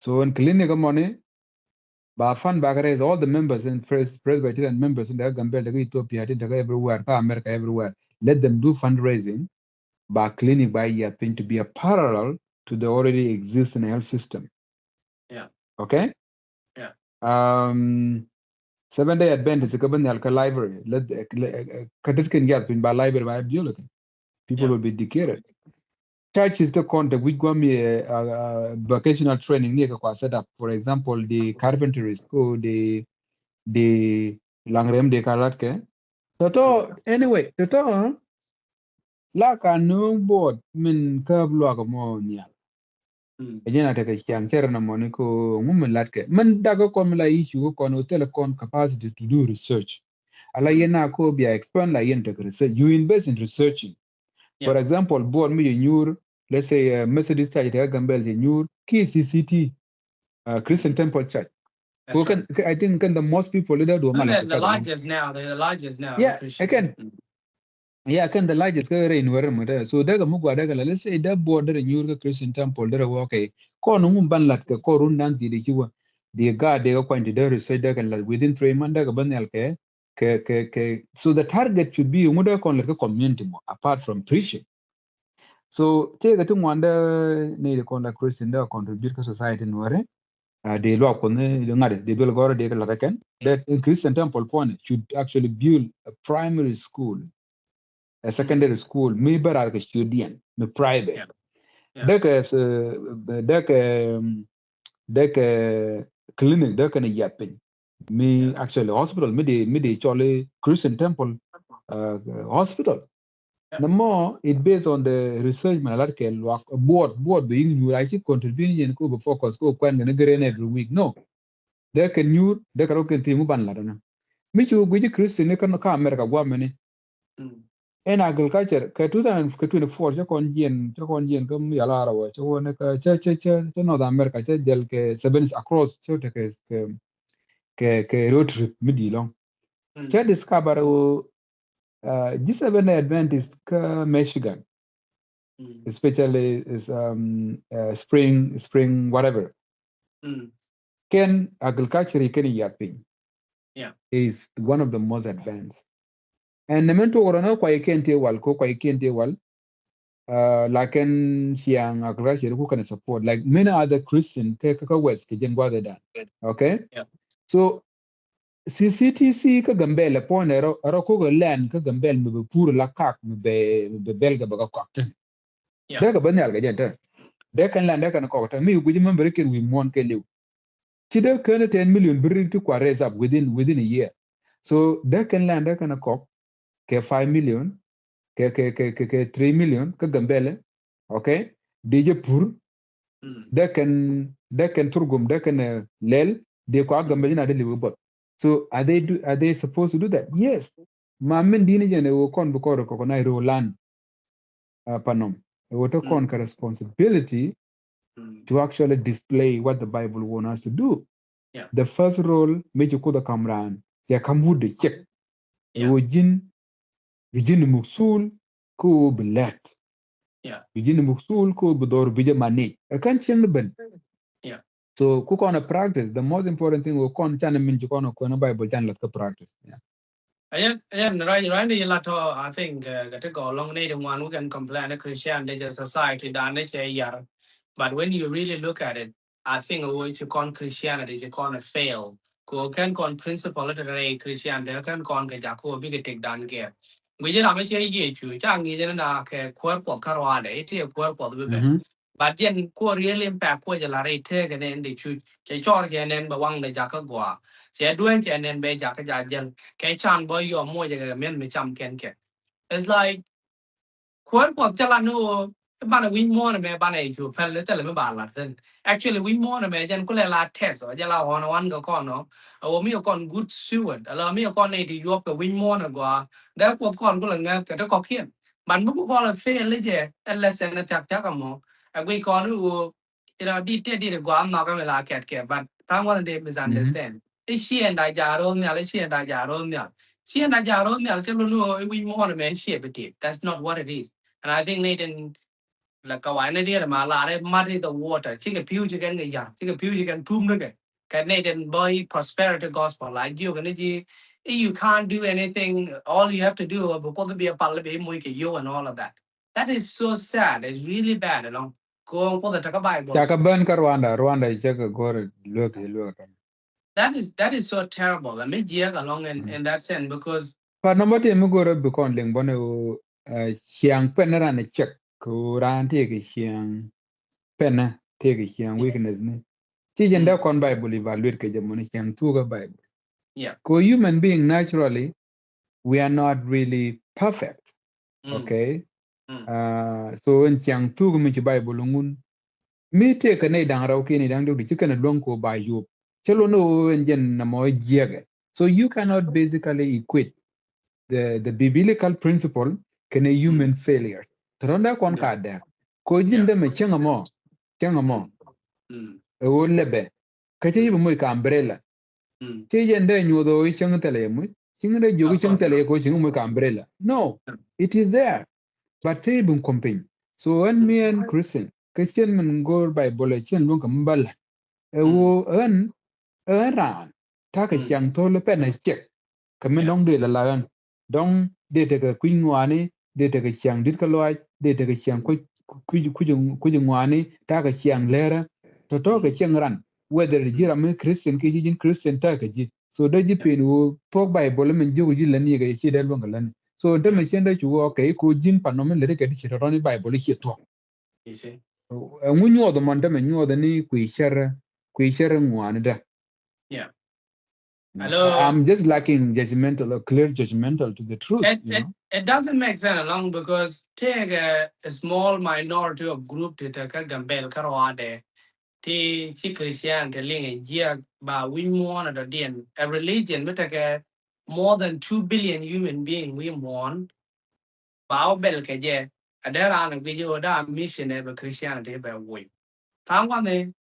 So when clinic money ba fund ba raise all the members and Presbyterian members in the gambel the Ethiopia everywhere, America everywhere. Let them do fundraising by clinic by yapin to be a parallel to the already existing health system. Yeah. Okay? Yeah. 7-day Adventist ka library. Let can get in by library by biology. People will be educated. Church is the contact which go me vocational training near set up. For example, the carpentry school, the langrem de karatke. Toto anyway, toto la kanu board min curb log mo nya. Again, I take a chance na moniko woman latke. Man dago kon la issue kon hotel kon capacity to do research. ala yena ko bia expand la yen take research. You invest in researching. Yeah. For example, board me nyur, let's say Mercedes Church Gambel nyur, KCCT, Christian Temple Church. That's right. I think the most people there do No, ngala they're the largest now. They're the largest now. Yeah, Christian. again. Yeah, can the largest in where so daga mugu daga let's say that board the nyur Christian Temple there okay. Ko no ban lat ko run nan di kiwa. The God they ko into the research daga within 3 months daga ban yal so the target should be umuda kon like a community mo, apart from preaching. So take the wanda need kon la Christian da contribute to society nware. They lo kon ne ngade they will go de la can that in Christian Temple phone should actually build a primary school, a secondary school, me berar ke student, me private. Dek clinic dek ne yapin. Me actually hospital me de chole Christian Temple hospital. The more it based on the research man like board being you actually contributing ko focus ko kwan ne gren every week. No. They can you they can okay thing ban la na. Me chu guji Christian ne kan ka America gwa mene. En agriculture ka 2024 cha kon jen kam ya la rawa cha wona ka cha North America cha del ke seven across cha ke road trip midi long. Cha discover G7 Adventist ka Michigan, especially is spring whatever. Ken agriculture can yaping. Yeah. Is one of the most advanced. And the mentor or kwa ikente wal ko kwa ikente wal laken siang agriculture who can support like many other Christian ke west ke jengwa da. Okay? Yeah. So CCTC ka gambele pon ero ko land ka gambele me pur la kak me be belga ba ka. Yeah. Daga banyal ga jenta. They can land can ko me guji member ken we mon ke liu. Chide can 10 million bring to raise up within a year. So they can land can ko ke 5 million ke 3 million ka gambele. Okay? DJ pur they can turgum they can lel they ko gambele na de liu. So are they supposed to do that? Yes. Mamen dini jene wo kon bu ko na ro land panom. Wo to kon ka responsibility to actually display what the Bible wants us to do. Yeah. The first role meju ko da kamran ya kamu de check. Wo jin muksul ko bilat. Yeah. Jin muksul ko bidor bija mani. Kan chen ben. Yeah. So ku kon practice the most important thing wo kon chan min ju kon ko na Bible chan let ka practice. Yeah. Right, you lot I think to go along native one who can complain a Christian they society done they say yeah. But when you really look at it, I think a way to con Christianity you can't fail. Ko can con principle literary Christian they can con get jako big take down care. We just am say ye chu chang ni na ke kwar po karwa de it kwar po the but then ko really impact ko jala re te ga ne ndi chu ke chor ke nen ba wang de jaka gwa. Che duen che nen be jaka ja cái chan boy yo mo je men me cham ken ke it's like kwan pop chala no ban win mo na me ban e ju pel le tele me ba la ten actually win mo na me jan ko le la test o jala on one go kon no o mi kon good steward ala mi kon e di yo ke win mo na gwa da pop kon ko la ngat ke ko kien ban bu ko la fe le je unless en tak tak mo a we kon u di gwa am na ka me la ket ke but tam one they misunderstand she and I jaro nyal she and I jaro nyal she and I jaro nyal chelo no we more man shape it that's not what it is and I think Nathan like kawan dia ma la re muddy the water chicken pew you can get yar chicken pew you can tum no can Nathan boy prosperity gospel like you can you can't do anything all you have to do before the be a parliament mo you and all of that that is so sad it's really bad you know go for the taka Bible Chaka ban ka Rwanda chaka gore look. that is so terrible. I mean, yeah, along in that sense because Pa namati mi gore bi kon ling bone o chiang penera ne check ko ran te ke chiang pena te ke chiang weakness ne. Chi jenda kon Bible evaluate ke jamoni chiang tu ga Bible. Yeah. Ko human being naturally we are not really perfect. Okay? So in chiang tu ga mi chi Bible ngun mi te ka ne dang raw ke ni dang do di chikana long ko ba yu. Chelo no njen na mo jege. So you cannot basically equate the biblical principle can a human failure. Ronda kon ka de. Ko jinde me chengamo. Chengamo. E wo lebe. Ka che yibo moy ka umbrella. Che yende nyodo cheng tele mu. Chingre jogi cheng tele ko ching moy ka umbrella. No, it is there. But they been company. So when me and Christian man go by chen lung kambal. E wo ran. Ta ka chiang to le pen check. Kamen dong de la lan. Dong de te ka queen wani, de te ka chiang dit ka loy, de te ka chiang ku wani, ta ka chiang lera. To ka chiang ran. Whether jira me Christian ke jin Christian ta ka ji. So da ji pen wo talk by men jogo ji lan ye ga chi del bang lan. So da me chen da chu okay ko jin Panom le ke di chi ro ni Bible chi to. You see? Ngu nyo do man da me nyo da ni ku sher ngwan da. Yeah. I'm Hello. just lacking judgmental or clear judgmental to the truth, It, it, it doesn't make sense along because take a small minority of group to take a gambel karwade. Ti chi Christian te ling a year ba we want at the end. A religion but take more than 2 billion human being we want. Bao bel ke je. Adera na video da mission ever Christianity by way. Tam one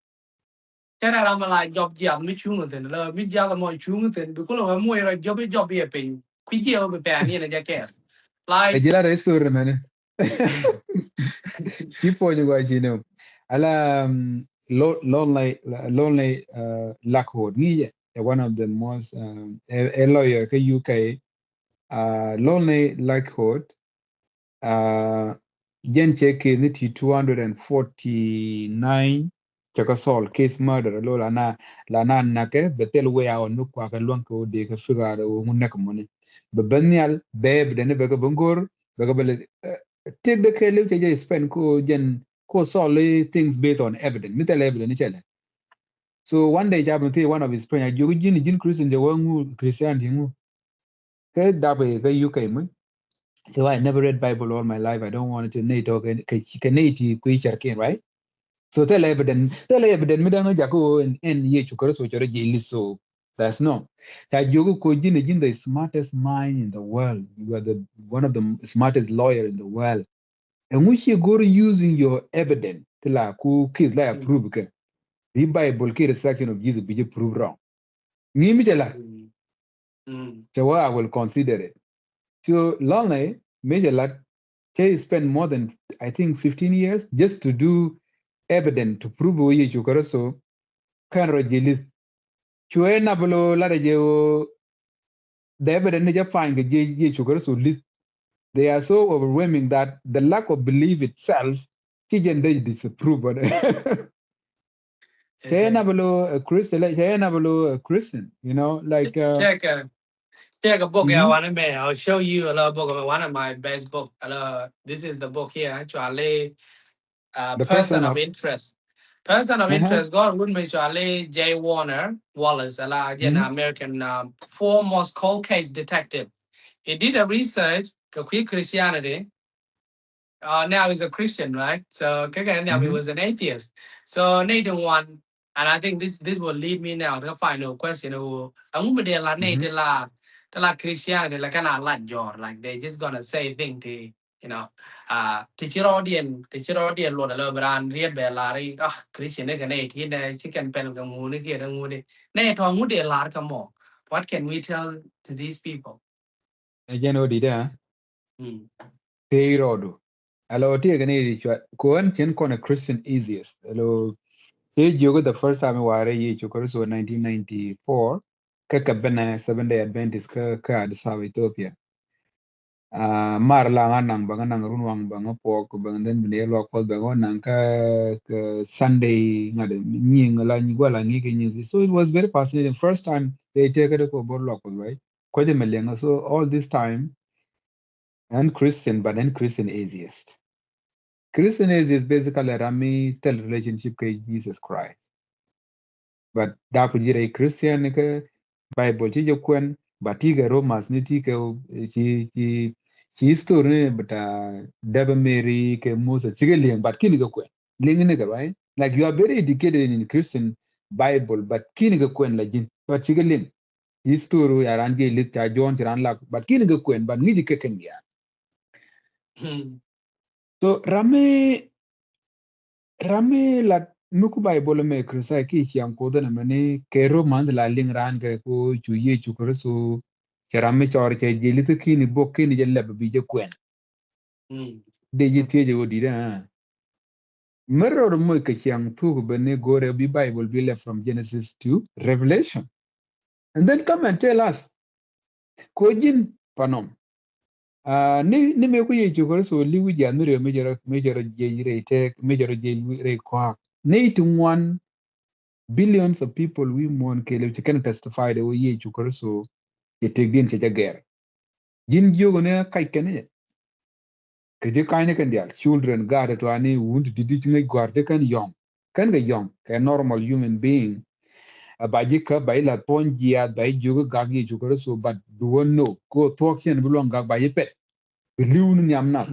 Chana ramala job jam mi chung ten la mi jaga mo chung ten because of mo era job ye pen ku je o be ani na jake like Ejila restore man. Tipo you guys Ala lonely Lockwood ni one of the most a lawyer ke UK lonely Lockwood Jen check ni 249 chaka sol case murder lo la na nake betel we on no kwa ka lon ko de ka figure o mun nek mun be banyal be de ne be ga bangor be ga bele take the care live je spend ko jen ko sol things based on evidence mitel evidence ni chele so one day jab one of his friend you jin Christian je wangu Christian tingu ke dabe ga UK mun. So I never read Bible all my life. I don't want to know talk keneti kuichar right? So tell evident midang jako en ye chukoro so choro jili so that's no. That jogo ko jin the smartest mind in the world. You are the one of the smartest lawyer in the world. And which you go using your evidence tela ku kids like prove ke. The Bible ki resurrection of Jesus be prove wrong. Ni mi tela. So I will consider it. So long major lot they spent more than I think 15 years just to do evidence to prove who you so can rojili chue na bolo la reje the evidence they find the ye so list they are so overwhelming that the lack of belief itself chijen they disapprove of it. Chayena bolo a Christian a Christian like take a book I mhm, want to I'll show you a lot of book one of my best book this is the book here actually the person person of of interest. Person of uh-huh, interest, God would make sure J. Warner Wallace, an mhm, American foremost cold case detective. He did a research, quick Christianity. Now he's a Christian, right? So now he mhm, was an atheist. So Nathan one, and I think this will lead me now to the final question. I'm de la mhm. Nathan la Christianity like an lot jor like they just gonna say thing to teacher audience lo da lo bran read be la ri Christian ne kan e ti ne chicken pen ka mu ne ki da mu ne to mu de la ka mo. What can we tell to these people? Again odida Mm. Teirodo. Hello, Tiagani, Koan Chen Con a Christian easiest. Hello, Yoga the first time I were ye chokoroso 1994, Kakabena 7 Day Adventist Ka Addis Ababa, Ethiopia. Marla nang banganang runwang banga pork bang then binelo called bangon ka Sunday ngade nying la nyigwala ngike. So it was very fascinating. First time they take it to board local, right? Quite a million. So all this time and Christian, but then Christian atheist. Christian is basically a Rami tel relationship with Jesus Christ. But da kujira Christian ke Bible chi jokwen but tiga Romans ni tika chi story but Deba Mary ke Musa chiga liang but kini ga kwen. Liang ni ga right? Like you are very educated in Christian Bible but kini ga kwen la jin but chiga liang. history aran je lit ta John tiran lak but kin ga kwen but ni ke ken ya so rame la nuku Bible me krisa ki chiam ko da mane ke romans la ling ran ke ko chu ye chu ko so rame chor che je lit ki ni bok ki ni je leb bi je kwen de je tie je odi da mirror mo ke chiam tu bene gore bi Bible bi le from Genesis to Revelation and then come and tell us ko jin panom ni me ku ye chu ko so li wi jan re me jero je re te me jero je re kwa ne to one billions of people we mon ke le can testify the way ye chu ko so ye te din che jager jin jogo ne kai ken ye ke je kai ne kan dia children god to ani wund didi ngai gwarde kan ga yom ka normal human being abaji ka bai la pon jia bai jogo gagi chu ko so but do one no ko talk chen bulong gag bai pet liun nyam na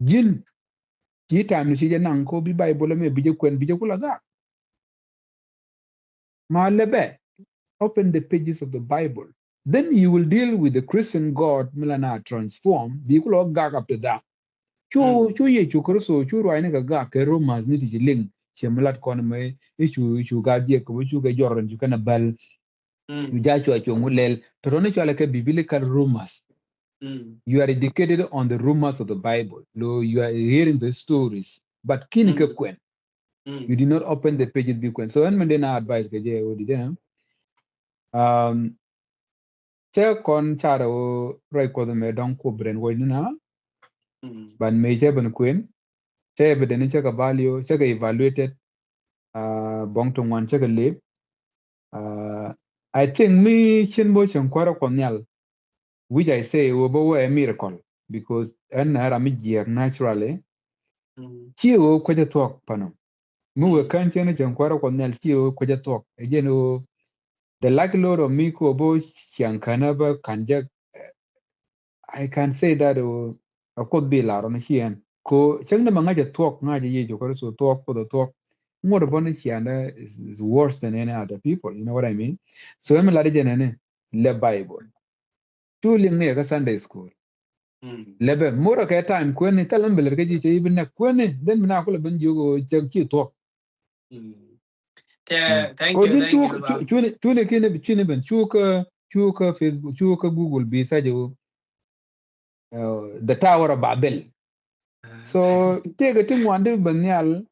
jin ti time ni je nan ko bi Bible me bi je kwen bi je kula ga ma lebe open the pages of the Bible. Then you will deal with the Christian God milana transform. Bi kulo gag up to that. Chu ye chu kurso chu roi ne ga ke Romans ni ti ling chemlat kon me chu ga die ko chu ga joron chu kana bal chu ja chu ngulel to ne chu ala ke biblical rumors. You are educated on the rumors of the Bible. No, you are hearing the stories. But kin ke kwen. You did not open the pages be kwen. So when na advice ke je odi dem. Che kon charo roi ko me don ko bren wo na ban me che ban queen che be den che ka value che ka evaluated bong to wan che ka le I think me chin bo chen kwara ko nyal which I say wo bo a miracle because an ara mi jier naturally chi wo ko je talk pano mu we kan chen chen kwara ko nyal chi wo ko je talk again the likelihood of me ko bo chen kana ba kan I can say that a could be la on here. Ko chang na mga ja talk nga ja ye ko so talk for the talk. More upon here is worse than any other people. You know what I mean? So I'm la de ne le Bible. Tuling ne ka Sunday school. Lebe more ka time ko ne talam bel ka ji che ibn na ko ne then mina ko le ben jogo chang ki talk. Thank Ko you, din thank you. chu ne kine chine ben chu ka Facebook chu ka Google bi sa jo the Tower of Babel. So take a thing one day Banyal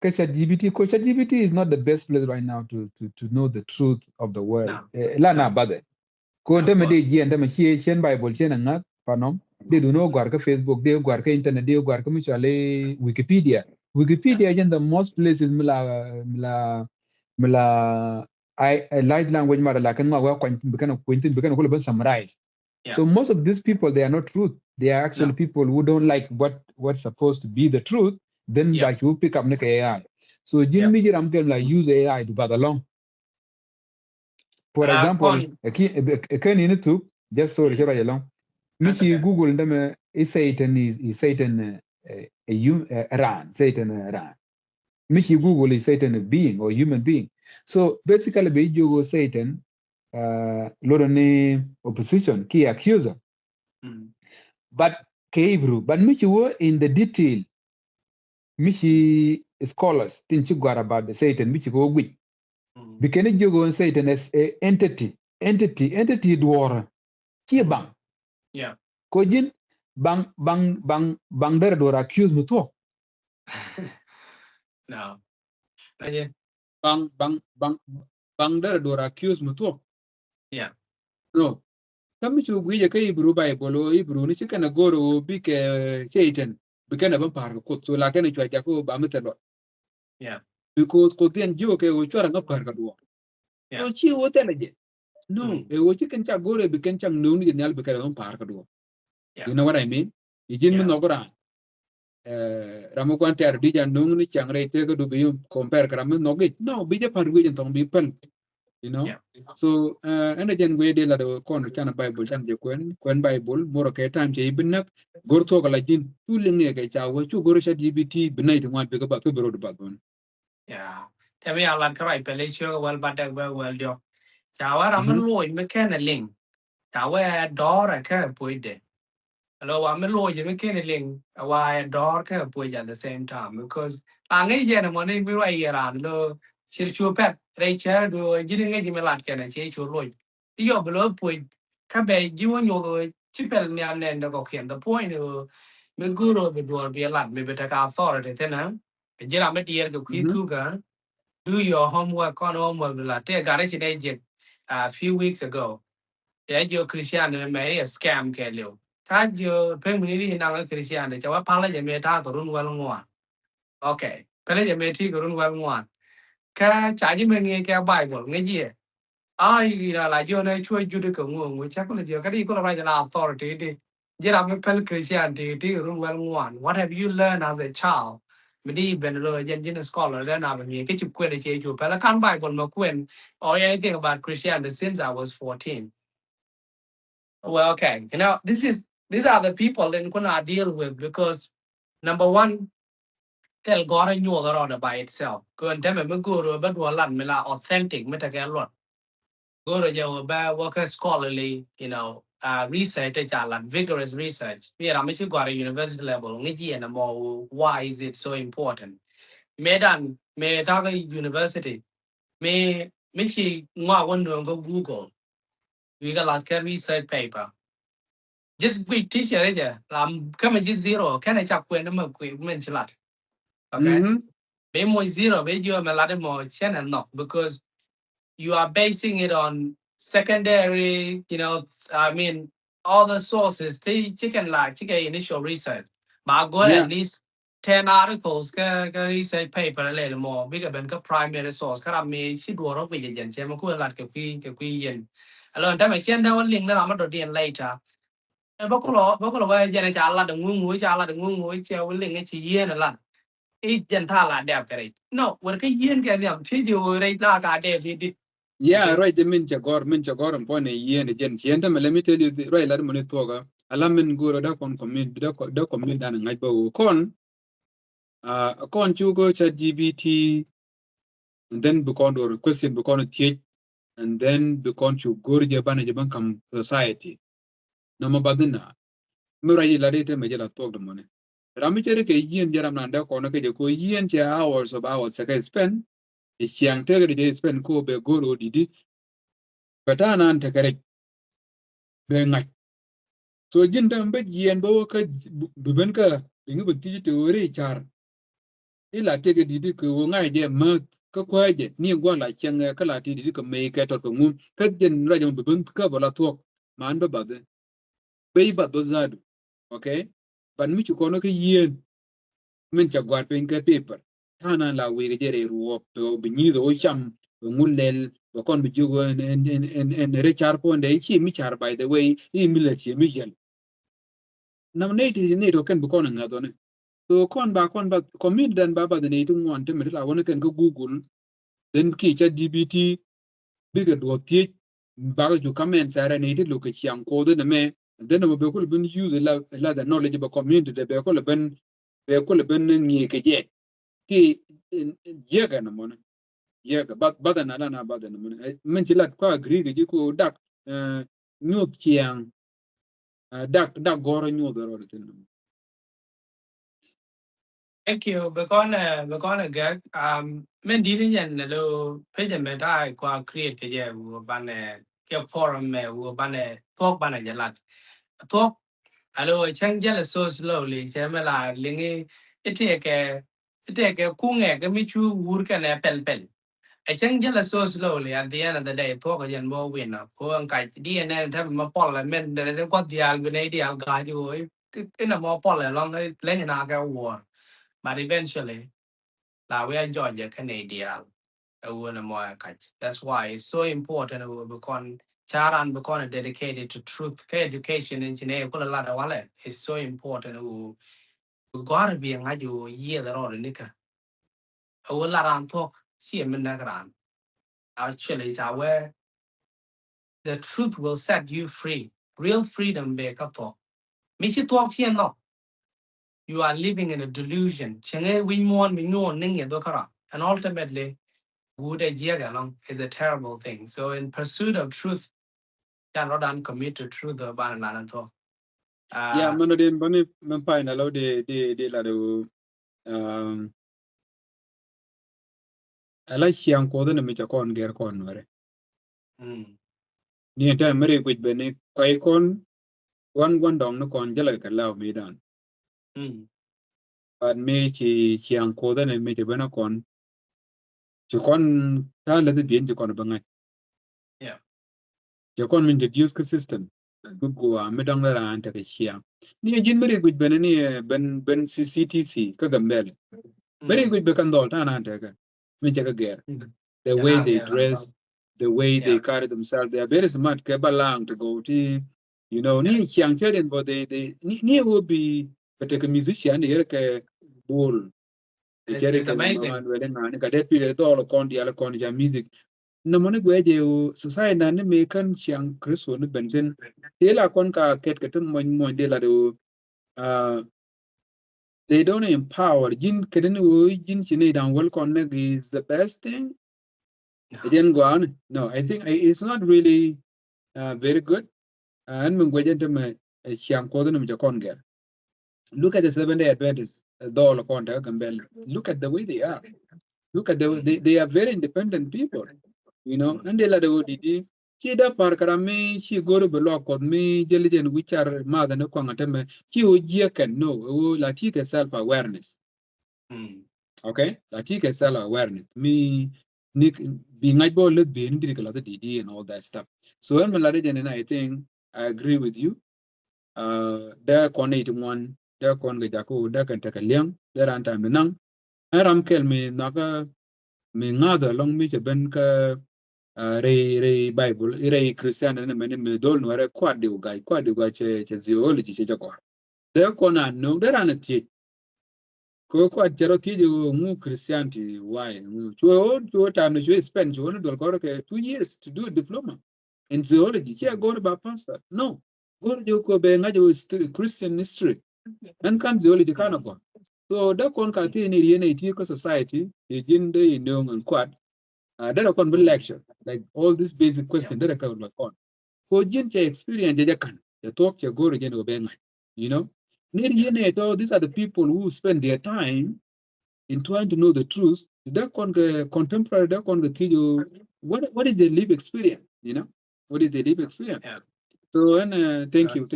ChatGPT. Because ChatGPT is not the best place right now to know the truth of the world. No, Lana bade. Ko of ndeme de course. ji ndeme chen Bible chen ngat panom. They do know gwarka Facebook, they gwarka internet, they gwarka michale Wikipedia. Wikipedia is the most places mila I light language mara la kan ma wa kwan bikana kwentin bikana ko ban summarize. Yeah. So most of these people, they are not truth. They are actually No. people who don't like what's supposed to be the truth. Then Yeah. like you pick up like AI. So Yeah. Jin Mijir I'm going to use AI to bag along. For example, Kon. a can in it just so Mm, right along. that's Michi okay. Google them is Satan is Satan Ran, Satan Ran. Michi Google is Satan a being or human being. So basically be you Satan Lorone opposition, key accuser. But Hebrew, but Michi were in the detail, Michi scholars think you got about the Satan, Michi go with. Because you go and Satan as a entity dwara. Ki bang. Yeah. Kojin bang there dwara accuse me to. No. Yeah. Bang there dwara accuse me to. Yeah. No. Kami chu gwije ka Hebrew Bible o Hebrew ni chika na goro bi ke Satan. Bikana ban par ko so la kana chwa jako ba metelo. Yeah. Because ko den jo ke o chora na par ka do. Yeah. So chi o tele no, e wo chicken cha gore be ken chang no ni nyal be kare on par ka do. Yeah. You know what I mean? Ijin Yeah. mun no gora. Ramo kwan ter di jan no ni chang re te ko do be yum compare kara mun no ge. No, be je par ge tong bi pen. You know? Yeah. So and again we de la do kon chana Bible chan je kwen Bible moro ke time che ibn nak gor to ka la jin tu ling ne ke cha wo chu gor sha GBT binai to wan be ka ba ko be ro do ba don. Yeah. Tell me, Alan, correct. Pele sure well, but well, well, yo. chawa ramen loy me ken a ling chawa door ka puide hello I'm a lawyer me ken a ling why door ka puide at the same time because angai jena money mi right ran lo sir chu pet Rachel do jini ngai me lat ken a che chu loy yo blo puide ka be jiwo nyo chipel ni anen da ko kien the point me guru the door be a lot me better ka authority tena jira me tier ko kwitu ka do your homework on homework la te garage in jet a few weeks ago yeah your Christian may a scam ke liu ta jo family na la Christian de chawa pala je me ta to run wal ngwa okay pele je me ti ko run wal ngwa ka cha ji me nge ke bible nge ji ai la jo na chua ju de ko ngo cha ko le jo ka di ko la ra authority di jira me pel Christian ti run wal ngwa what have you learned as a child Medi ben lo yen yen scholar then I mean ke chip kwere che ju pela kan bible ma kwen or anything about Christianity since I was 14 well okay these are the people that I deal with because number one tell God and you are by itself go and tell me go to but lan me la authentic me ta ke lot go to your work scholarly research vigorous research we are got a university level ngi and more why is it so important Medan me taga university me chi ngwa won no go Google we got like a research paper just we teacher ja come just zero can I chap when ma ku men chilat okay be mo zero be you me lade mo chen and no because you are basing it on secondary I mean all the sources they chicken initial research but go at Yeah. least 10 articles research paper le more bigger than primary source ka me chi duoro pe yen che ma ku lat ke ku yen alon ta me chen da wan link na ma do dien later bako lo ba jana cha la de ngu cha la de ngu che wan link chi yen la e jen tha la de kare no wer ke yen ke yam thi ju re la ka de di Yeah, right. The min chagor and point a year and again. Let me tell you, right, let me talk. Alamin guru da kon commit da commit and ngai ba kon chu go chat GBT and then become or question become teach and then become chu go jaban come society. No mabadina. Mura yi la rete me jela talk the money. Rami chere ke yin jaram nanda kono ke ko yin che hours of hours ka spend. Is yang tegre de spend ko be guru didi. Katana ante kare be so jin dan ba yen ba ka buben ka inga ba ti to re char ila te ga didi ko ngai de ma ka kwa je ni gwa la chen ka la ti didi ko me ka to ko ngum ka jen ra jom buben ka ba la to man ba de be ba do zadu okay ban mi ko no ka yen min cha gwa pen ka paper tana la we ga jere ruo to bi ni do cham ngulel ba kon bi jugo en re char ko nde chi mi char by the way i mi le chi mi jen nam ne ti ne do ken bu kon ngado ne so kon ba commit dan baba de ne tu ngwan te me la wona ken ko google den ki cha dbt biga do tie ba ju kamen sara ne ti lo ke chiang ko de me den mo be ko bin use la the knowledge ba community de be ko ben ni ke je ki je ga na mo ne je ga ba da na ba da na mo ne men ti la ko agree ge ko dak nyot chiang dak goro nyot ro de thank you because get men di yen lo page me dai kwa create ke je wo ban ke forum me wo ban talk ban jalat talk alo chang jala so slowly che me la lingi ite ke ku nge ke mi chu wur ke ne pel I think just so slowly at the end of the day, talk again more winner. Go and catch DNA and have my parliament that they got the Albanian guy you in a more parliament playing in our war. But eventually, like we enjoy the Canadian. That's why it's so important we become Charan become dedicated to truth, education, engineer, put a lot of wallet. It's so important we gotta be a year the road nika. A lot of talk, see him in the actually it's our the truth will set you free. Real freedom be kapo. Michi talk here no. You are living in a delusion. Chenge win mon mi no ning ye dokara. And ultimately, good idea along is a terrible thing. So in pursuit of truth, can not commit to truth the ban and Yeah, man, den bani man pa na lo de la do ala chiang ko na mi cha kon ger kon wore. Ni ta mere gwej bene kai kon wan dong no kon jala ka law mi dan. But me chiang ko na mi te bana kon chi kon ta la de bien chi kon bangai. Yeah. Chi kon min introduce ka system. Good go me dong la an ta ka chiang. Ni jin mere gwej bene ni ben CCTC ka gambele. Mere gwej be kan dol ta na ta ka. Mi cha ka ger. The way they dress, the way they carry themselves, they are very smart. Kebalang to go to, you know, ni chiang cheren, but ni will be but a musician here ke bull. It's amazing. And cadet period all con the other music. No money where you society and American chiang Chris on Benson. Tela con ka ket ketum mon de la do they don't empower jin keden wo jin chine dan well connect is the best thing. It didn't go on. No, I think it's not really very good. And when we get to me, look at the 7 Day Adventists. Look at the way they are. Look at they are very independent people, you know. And they let the ODD. She da parkarame, she go to block on me, diligent which are mother no kwangatame. She would can know, la self awareness. Okay, la self awareness. Me Nick being like ball let be in the DD and all that stuff. So I'm and I think I agree with you. There con 81, there con Gajaku, there can take a liang, there and time menang. Aram kel me naga me ngada long me benka re Bible, re Christian and me dol no re quad you guy che zoology che jago. There con no, there an a tea. Ko jero you mu Christianity why chu time you spend you only go 2 years to do a diploma in zoology. Here go about pastor. No. Go to go be Christian history. And come zoology kind of go. So that con continue in a society, you didn't know and quad. That can be lecture. Like all these basic questions that I can look on. Ko jin experience they can the talk you go again obey. You know? These are the people who spend their time in trying to know the truth. That contemporary that can tell you what is the live experience, you know? What is the live experience? Yeah. So and thank you,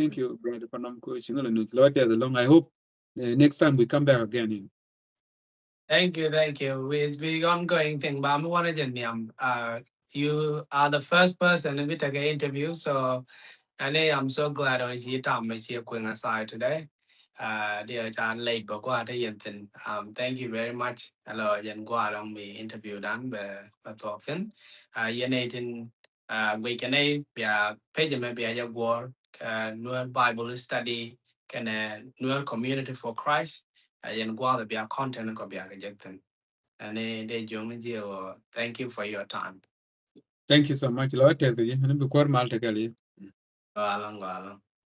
Brother Panom Coach. I hope next time we come back again. Thank you. It's been ongoing thing, but I'm one you are the first person to take an interview, so I'm so glad I see Tom is here going aside today. Dear John late but thank you very much. Hello, Jan go along the interview done by talking. Yenatin we can be a page maybe a war Nuer Bible study can Nuer community for Christ. Jan go be a content of be a rejected. And thank you for your time. Thank you so much. Lord, tell you, and be quite mal to Go along.